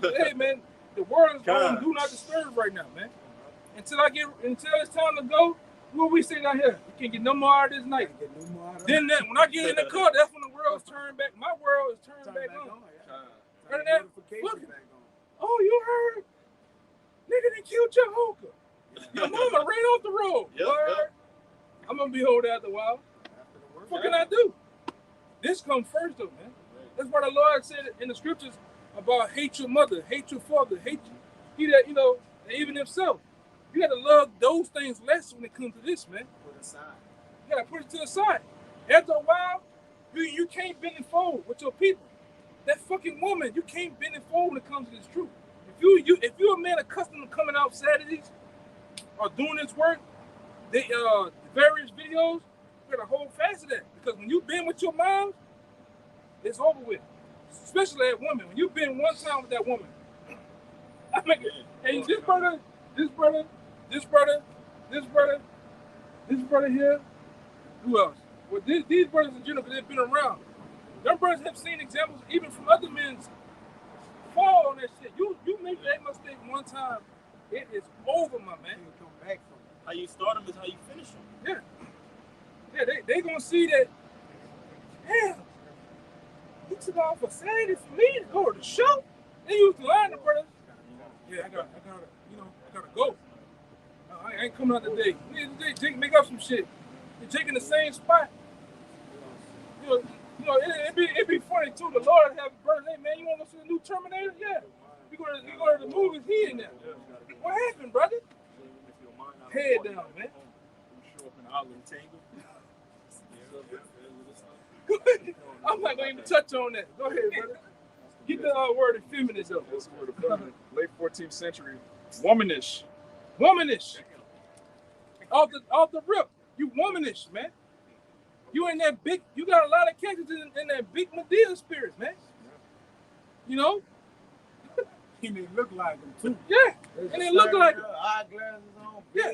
But hey man, the world is on do not disturb right now, man. Until it's time to go, what we say down here? We can't get no more out of this night. Then when I get in the car, that's when the world is turned back. My world is turned back on. Right now, look. Oh, you heard? Nigga, they killed your hooker. Your mama ran off the road. Yep. I'm gonna be hold out the while. What can I do? This comes first, though, man. That's what the Lord said in the scriptures about hate your mother, hate your father, hate he that even himself. You got to love those things less when it comes to this, man. Put aside. You got to put it to the side. After a while, you can't bend and fold with your people. That fucking woman, you can't bend and fold when it comes to this truth. If you're a man accustomed to coming out Saturdays, are doing this work, they various videos, you gotta hold fast to that. Because when you've been with your mom, it's over with. Especially that woman. When you've been one time with that woman. I mean, hey, this brother here. Who else? Well, these brothers in general, they've been around. Them brothers have seen examples even from other men's fall on that shit. You make that mistake one time, it is over, my man. You come back from it. How you start them is how you finish them. Yeah. Yeah, they gonna see that. Damn, he took off a Saturday for me to go to the show. They used to line the brothers. Yeah, I gotta go. I ain't coming out today. They make up some shit. They're taking the same spot. You know, it'd be funny too. The Lord have a birthday, hey, man. You want to see the new Terminator? Yeah. You go to the movies. He in there. What happened, brother? Head down, man. Show up in Island Tangle. Go ahead. I'm not gonna even touch on that. Go ahead, brother. Get the word of feminist up. That's the word of feminine. Late 14th century. Womanish. Womanish. Off the rip. You womanish, man. You in that big, you got a lot of characters in that big Medea spirit, man. You know? He may look like him too. Yeah. And they look like eyeglasses on. Yeah.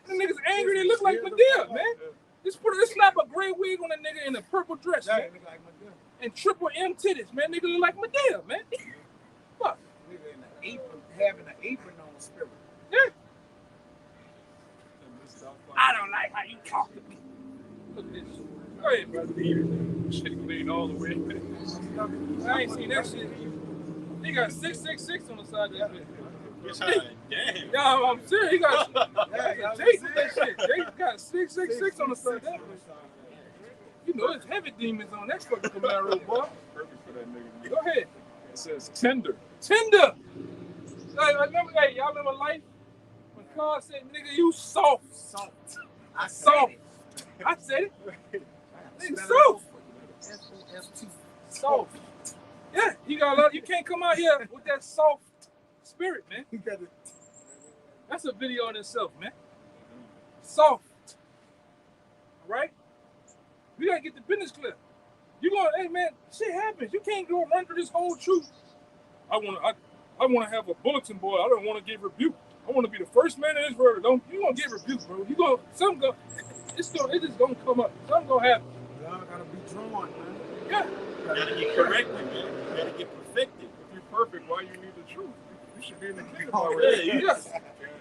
The niggas angry, they look like Medea, man. Just slap a gray wig on a nigga in a purple dress, man. Look like Medea. And triple M titties, man. Nigga look like Medea, man. Fuck. Nigga in the apron, having an apron on spirit. Yeah. I don't like how you talk to me. Look at this. Go ahead, brother. Shit lean all the way. I ain't seen that shit. He got 666 on the side of that bitch. Damn. Yeah, I'm serious. He got Jake with that shit. Jake got 666 on the side of that bitch. You know, there's heavy demons on that fucking Camaro, boy. Perfect for that nigga. Go ahead. It says tender. Tender. Like, remember, hey, y'all remember Life? When Carl said, nigga, you soft. I Soft. I said it. Nigga, soft. Soft. Yeah, you got a lot. You can't come out here with that soft spirit, man. That's a video in itself, man. Soft. All right? We gotta get the business clear. You going, hey man, shit happens. You can't go run through this whole truth. I wanna have a bulletin board. I don't wanna get rebuked. I wanna be the first man in this world. You gonna get rebuked, bro. It's just gonna come up. Something gonna happen. Y'all gotta be drawn, man. Yeah. You gotta get corrected, man. You gotta get perfected. If you're perfect, why you need the truth? You should be in the kingdom Oh, already. yeah. Yes.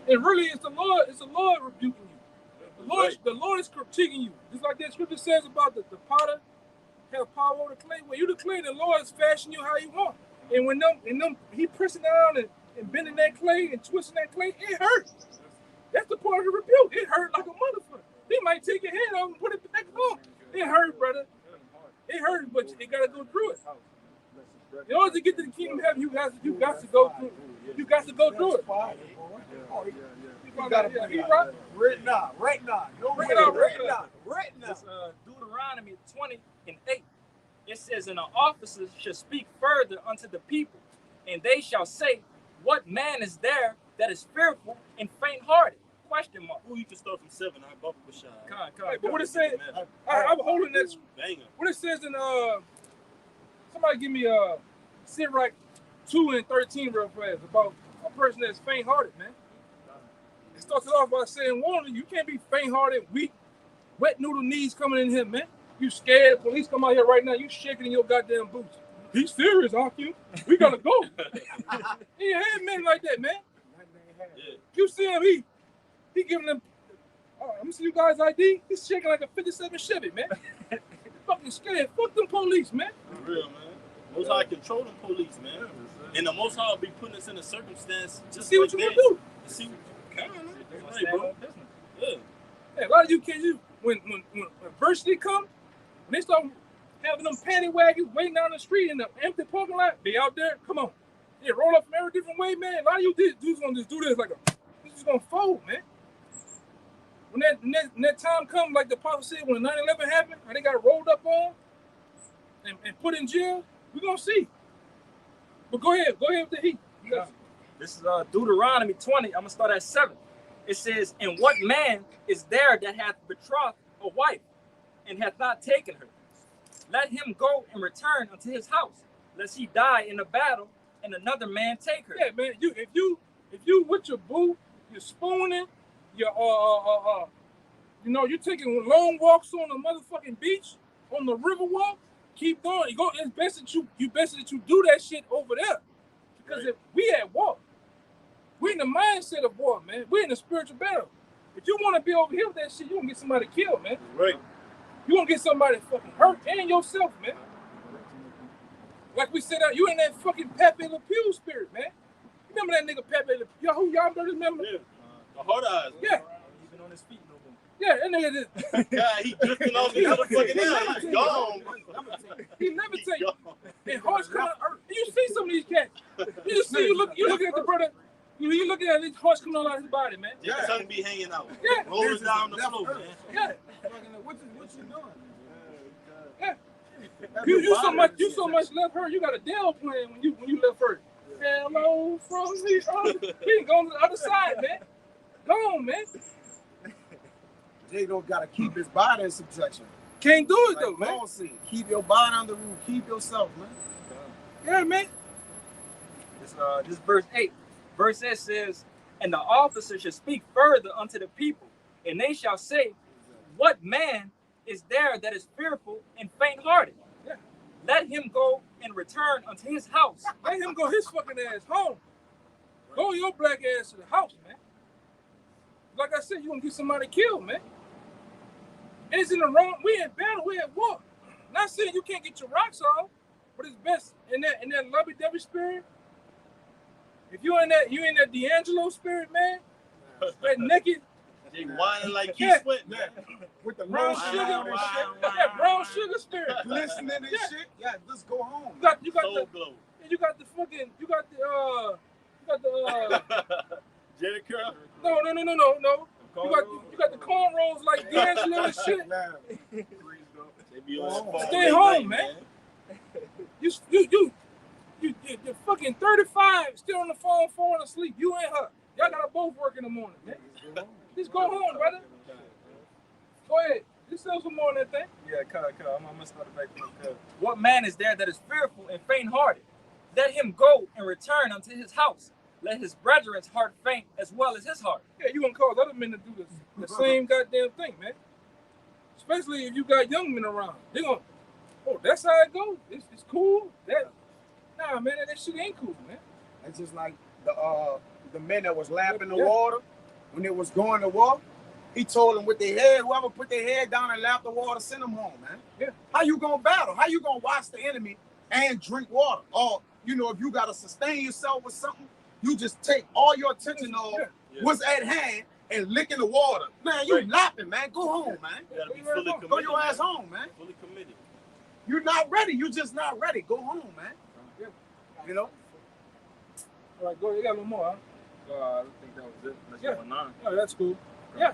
And really, it's the Lord rebuking you. The Lord is critiquing you. Just like that scripture says about the potter have power over the clay. When you the clay, the Lord is fashioning you how you want. And when he pressing down and bending that clay and twisting that clay, it hurts. That's the part of the rebuke. It hurt like a motherfucker. He might take your hand off and put it back on. It hurt, brother. It hurts, but you gotta go through it. In order to get to the kingdom of heaven, you got to go through it. You got to go through it. You gotta put it out. Right now. No Bring it out, right now. It's Deuteronomy 20:8. It says, and the officers shall speak further unto the people, and they shall say, what man is there that is fearful and faint-hearted? Question mark. Ooh, you can start from 7. I bump with shot. But what it says, I'm holding that. Banger. What it says in somebody give me Sirach 2 and 13 real fast about a person that's faint-hearted, man. It starts it off by saying, warning, you can't be faint-hearted, weak, wet noodle knees coming in here, man. You scared, police come out here right now, you shaking in your goddamn boots. He's serious, aren't you? We gotta go. He ain't had men like that, man. Yeah. You see him, he giving them, let me see you guys ID. He's shaking like a 57 Chevy, man. Fucking scared. Fuck them police, man. For real, man. Most High control the police, man. And the Most High will be putting us in a circumstance just See like what you that. gonna do. To see what you can. Right, bro. Yeah. Hey, a lot of you kids, when adversity come, when they start having them paddy wagons waiting down the street in the empty parking lot, they out there, come on. They roll up from every different way, man. A lot of you dudes gonna just do this like this is gonna fold, man. When that time comes, like the apostle said, when the 9/11 happened, and they got rolled up on and put in jail, we're gonna see. But go ahead with the heat. This is Deuteronomy 20. I'm gonna start at 7. It says, and what man is there that hath betrothed a wife, and hath not taken her? Let him go and return unto his house, lest he die in the battle, and another man take her. Yeah, man. If you with your boo, you're spooning, you're you know, you're taking long walks on the motherfucking beach, on the river walk. Keep going. It's best that you do that shit over there, because if we at war, we in the mindset of war, man. We in the spiritual battle. If you want to be over here with that shit, you gonna get somebody killed, man. Right. You gonna get somebody fucking hurt and yourself, man. Like we said, you in that fucking Pepe Le Pew spirit, man. You remember that nigga Pepe Le Pew? Y'all remember? Yeah. The hard eyes. Yeah. Even on his feet no more. Yeah, that nigga just. God, he drifting off the motherfucking now. He's gone. He levitate. And hearts come out of earth. You see some of these cats. You looking at the brother. You looking at these hearts coming out of his body, man. His tongue be hanging out. Yeah. Rolling down the floor, man. Yeah. What you doing? Yeah. You so much left her. You got a Dell playing when you left her. Hello from me. He ain't going to the other side, man. Go on, man. Jay don't gotta keep his body in subjection. Can't do it Like though, man. Paul said, keep your body on the rule. Keep yourself, man. Yeah, man. This verse 8. Verse 8 says, and the officer shall speak further unto the people, and they shall say, what man is there that is fearful and faint-hearted? Yeah. Let him go and return unto his house. Let him go his fucking ass home. Go your black ass to the house, man. Like I said, you gonna get somebody killed, man. And it's in the wrong. We in battle. We at war. Not saying you can't get your rocks off, but it's best in that lovey-dovey spirit. If you in that D'Angelo spirit, man, that naked. They whining like Keith Yeah. Sweat, man. With the Brown brown sugar, sugar and shit. yeah, brown sugar spirit. Glistening and Yeah. shit. Yeah, just go home. You got Soul glow. Jerry Curl. No. You got the cornrows like D'Angelo and shit. They be on that phone Stay late home, night, man. You're fucking 35, still on the phone, falling asleep. You and her. Y'all gotta both work in the morning, man. Just go home, brother. Go ahead. Just sell some more on that thing. Yeah, I'm gonna start it back from the what man is there that is fearful and faint-hearted? Let him go and return unto his house. Let his brethren's heart faint as well as his heart. Yeah, you gonna cause other men to do the same goddamn thing, man. Especially if you got young men around. They gonna, oh, that's how it goes. It's cool. Nah, man, that shit ain't cool, man. It's just like the men that was lapping the water when it was going to war. He told them with their head, whoever put their head down and lap the water, send them home, man. Yeah. How you gonna battle? How you gonna watch the enemy and drink water? Or, you know, if you gotta sustain yourself with something, you just take all your attention off what's at hand and licking the water. Man, you lapping, man. Go home, man. You gotta be fully committed. Go your ass home, man. Fully committed. You're not ready. You just not ready. Go home, man. Yeah. You know? All right, go. You got a little more, huh? I think that was it. Let's go on 9. Oh, that's cool. Yeah.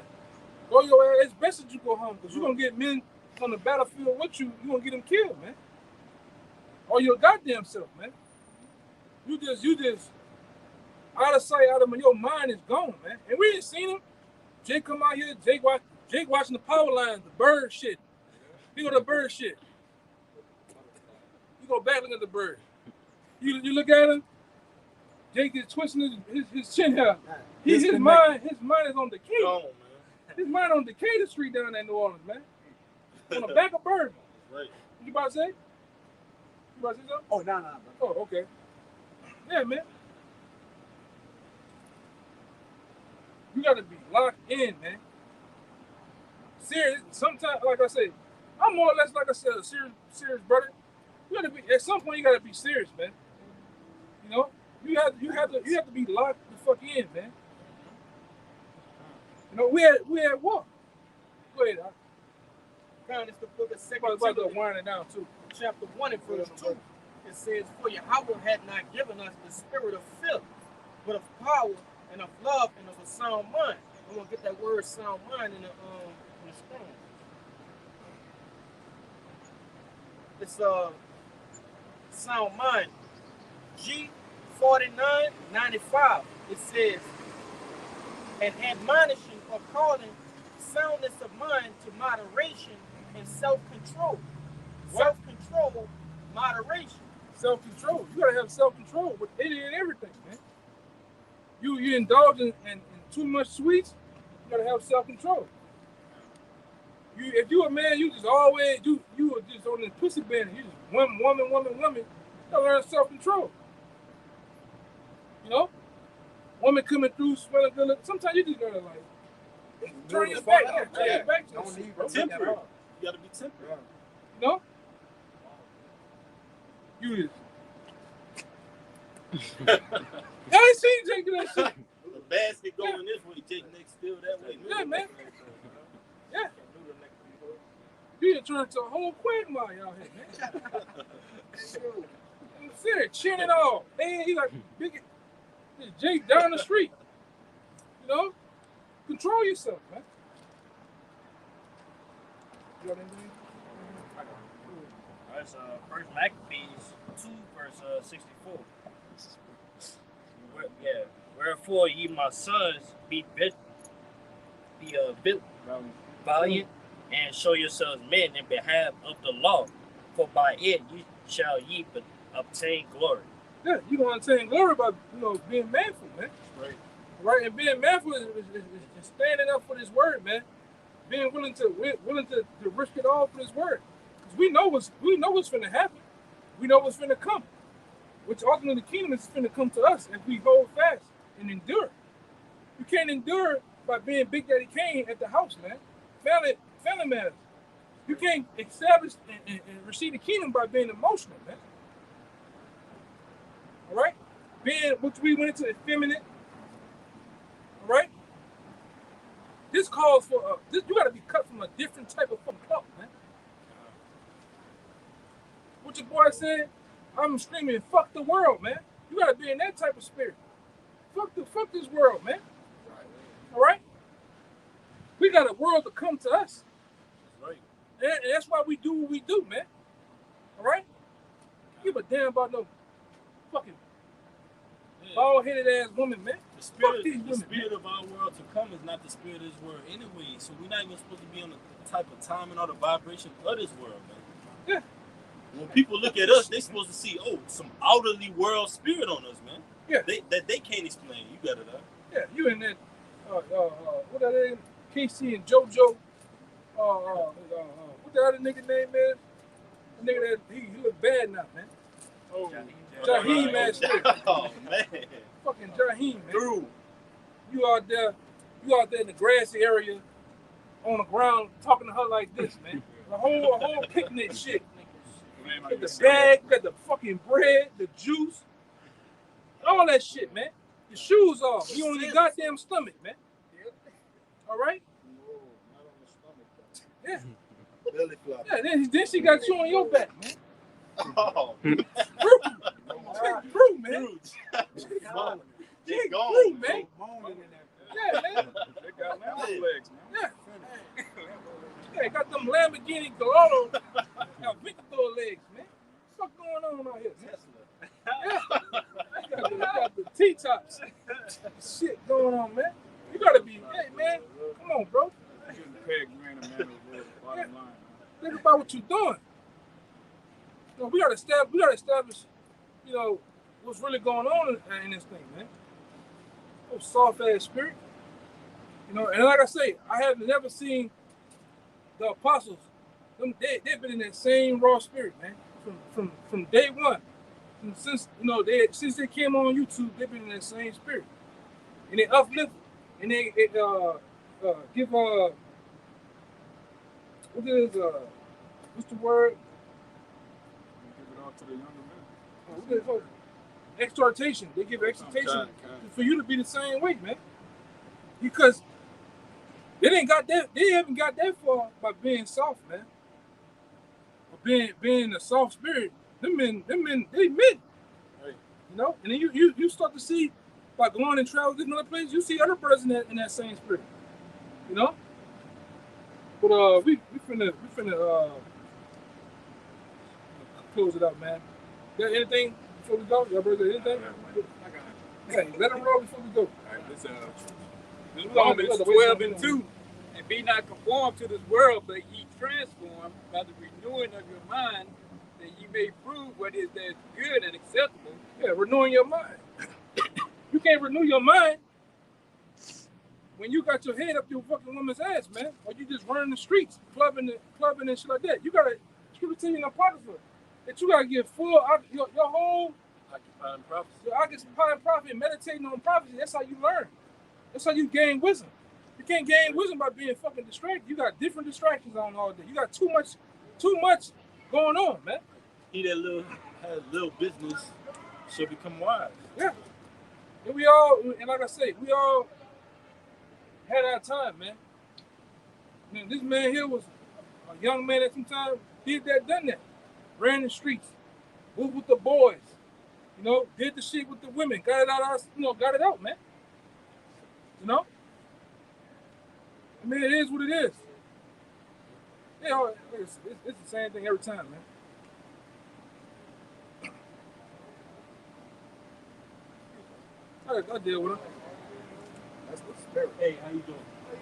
Go your ass. It's best that you go home because you're going to get men on the battlefield with you. You're going to get them killed, man. Or your goddamn self, man. You just out of sight, out of mind. Your mind is gone, man. And we ain't seen him. Jake come out here. Jake watching the power lines, the bird shit. He go to the bird shit. You go back look at the bird. You look at him. Jake is twisting his chin hair. His mind is on Decatur. Gone, man. His mind on Decatur Street down there in New Orleans, man. On the back of Bird. Right. What you about to say? You about to say something? Oh, no, bro. Oh, okay. Yeah, man. You got to be locked in, man. Serious. Sometimes, like I said, I'm more or less, like I said, a serious brother. You got to be, at some point, you got to be serious, man. You know? You have to be locked the fuck in, man. You know, we at war. Go ahead, Found it's the book of 2 about to Timothy, wind it down too. chapter 1 and verse 2. It says, for Yahawah had not given us the spirit of fear, but of power and of love and of a sound mind. I'm gonna get that word sound mind in the Strong. It's sound mind. G4995. It says, and admonishing or calling soundness of mind to moderation and self-control. Self-control, moderation. Self-control. You gotta have self-control with any and everything, man. You indulge in too much sweets, you gotta have self-control. If you a man, you just always you are just on the pussy band. You just woman. You gotta learn self-control. You know, woman coming through smelling good. Sometimes you just gotta like turn your back. Turn your back to the shit, bro. Temperate. You gotta be temperate. You know, you just. I ain't seen Jake do that shit. The basket going this way, Jake next still that way. Yeah, man. Yeah. You done turned into a whole quagmire out here, man. I'm serious, cheering it all. Man, he like big Jake down the street. You know? Control yourself, man. You got anything? That's First Maccabees 2, verse 64. Wherefore ye my sons be valiant and show yourselves men in behalf of the law, for by it shall ye obtain glory. Yeah, you're gonna obtain glory by being manful, man. Right, and being manful is standing up for this word, man. Being willing to risk it all for this word. Because we know what's finna happen. We know what's finna come. Which ultimately the kingdom is finna come to us if we hold fast and endure. You can't endure by being Big Daddy Kane at the house, man. Family matters. You can't establish and receive the kingdom by being emotional, man. All right? Which we went into effeminate. All right? This calls for you got to be cut from a different type of cloth, man. What your boy said? I'm screaming, fuck the world, man. You got to be in that type of spirit. Fuck this world, man. All right? We got a world to come to us. Right. And that's why we do what we do, man. All right? Give a damn about no fucking bald-headed ass woman, man. The spirit of our world to come is not the spirit of this world anyway. So we're not even supposed to be on the type of timing or the vibration of this world, man. Yeah. When people look at us, they're supposed to see, some outerly world spirit on us, man. Yeah. That they can't explain. You got it, huh? Yeah, you in that, what that is? Casey and JoJo. What the other nigga name is? The nigga that he look bad now, man. Oh, Jaheim, man. Oh, man. Fucking Jaheim, man. Through. You out there in the grassy area, on the ground, talking to her like this, man. The whole picnic shit. Got the bag, got the fucking bread, the juice, all that shit, man. The shoes off. You on your goddamn stomach, man. All right? Yeah. Belly flop. Yeah, then she got you on your back, man. Oh, Fruit, man. They're gone. Fruit, man. Yeah, man. they got lamb legs, man. Yeah. Yeah, got them Lamborghini Gallardo Aventador legs, man. What's going on out here, man? Yeah. Got the T-tops. Shit going on, man. You gotta be, hey, man. Come on, bro. Getting pegged, you ain't a man of the bottom line. Think about what you're doing. We gotta establish, what's really going on in this thing, man. Oh, soft ass spirit. And like I say, I have never seen the apostles. They've been in that same raw spirit, man. From day one. And since they came on YouTube, they've been in that same spirit. And they uplift and they give what's the word? Give it all to the younger men. What is it? Exhortation. They give exhortation for you to be the same way, man. Because they haven't got that far by being soft, man. Or being a soft spirit. Them men, they men. Right. And then you start to see by going and travel to another place, you see other brothers in that same spirit. But we finna close it up, man. Got anything before we go? Y'all brothers got anything? Okay, let them roll before we go. All right, let's Romans 12 and 2. And be not conformed to this world, but ye transformed by the renewing of your mind, that ye may prove what is that good and acceptable. Yeah, renewing your mind. You can't renew your mind when you got your head up your fucking woman's ass, man. Or you just running the streets, clubbing and shit like that. You gotta, scripture tell you in the Apocrypha that you gotta get full, your whole Occupying prophecy. your occupying prophet, meditating on prophecy. That's how you learn. That's how you gain wisdom. You can't gain wisdom by being fucking distracted. You got different distractions on all day. You got too much going on, man. He that has little business should become wise. Yeah. And we all, and like I say, we all had our time, man. Man, this man here was a young man at some time, done that. Ran the streets, moved with the boys, did the shit with the women, got it out, got it out, man. You know? I mean, it is what it is. Yeah, it's the same thing every time, man. I deal with him. That's the spirit. Hey, how you doing?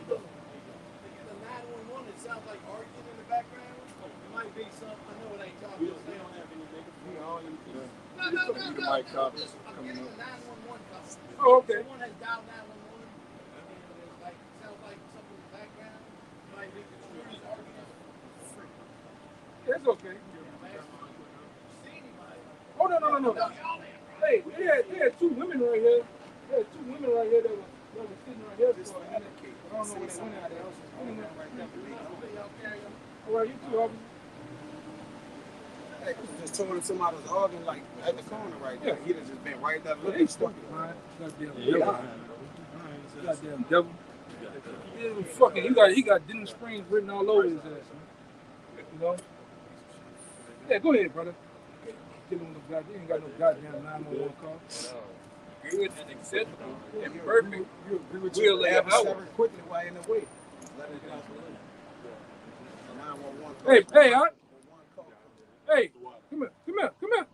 The 911, it sounds like arguing in the background. It might be something. I know it ain't talking. We don't have any niggas. We all in the No. The mic cops I'm coming getting up. the 911 call. Oh, okay. Someone has dialed 911. And it's like, sounds like something in the background. It might be security's arguing. It's okay. Oh, no. Hey, they had two women right here. They had two women right here that were sitting right here for a minute. I don't know where they went out there. All right, you two, officer. Hey, just told him somebody was arguing like at the corner right there. He'd have just been right there They looking stupid, stupid. man. Goddamn Yeah. devil. Goddamn devil. Yeah, fucking, he got Dennis Springs written all over his ass, man. You know? Yeah, go ahead, brother. Give him the goddamn, you ain't got no goddamn 911 call. Good and acceptable and perfect. You agree with Will your of Yahawah. adversary quickly while in the way. Let him get out the way. 911 call. Hey, One call. hey, come here.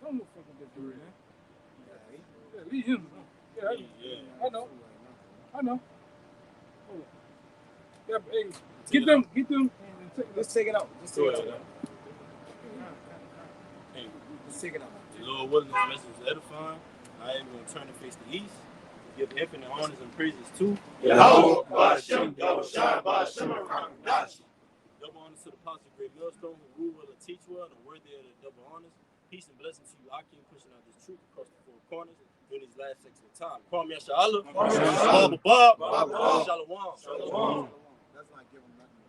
Don't move fucking that dude, man. Yeah, leave him. Yeah, I know. Hold on. Yeah, hey, get them, and Let's take it out. Let's take it out. The Lord willing, this message was edifying. I am going to turn and face the east. Give infinite honors and praises to Yahawah, bahasham, Yahawashi, bahasham, double honors to the apostle great Millstone, who rule well and teach well and worthy of the double honors. Peace and blessings to you, Akim, pushing out this truth across the four corners during these last sections of time. Call me Shalawam. Shalawam. Shalawam. Let's not give him nothing.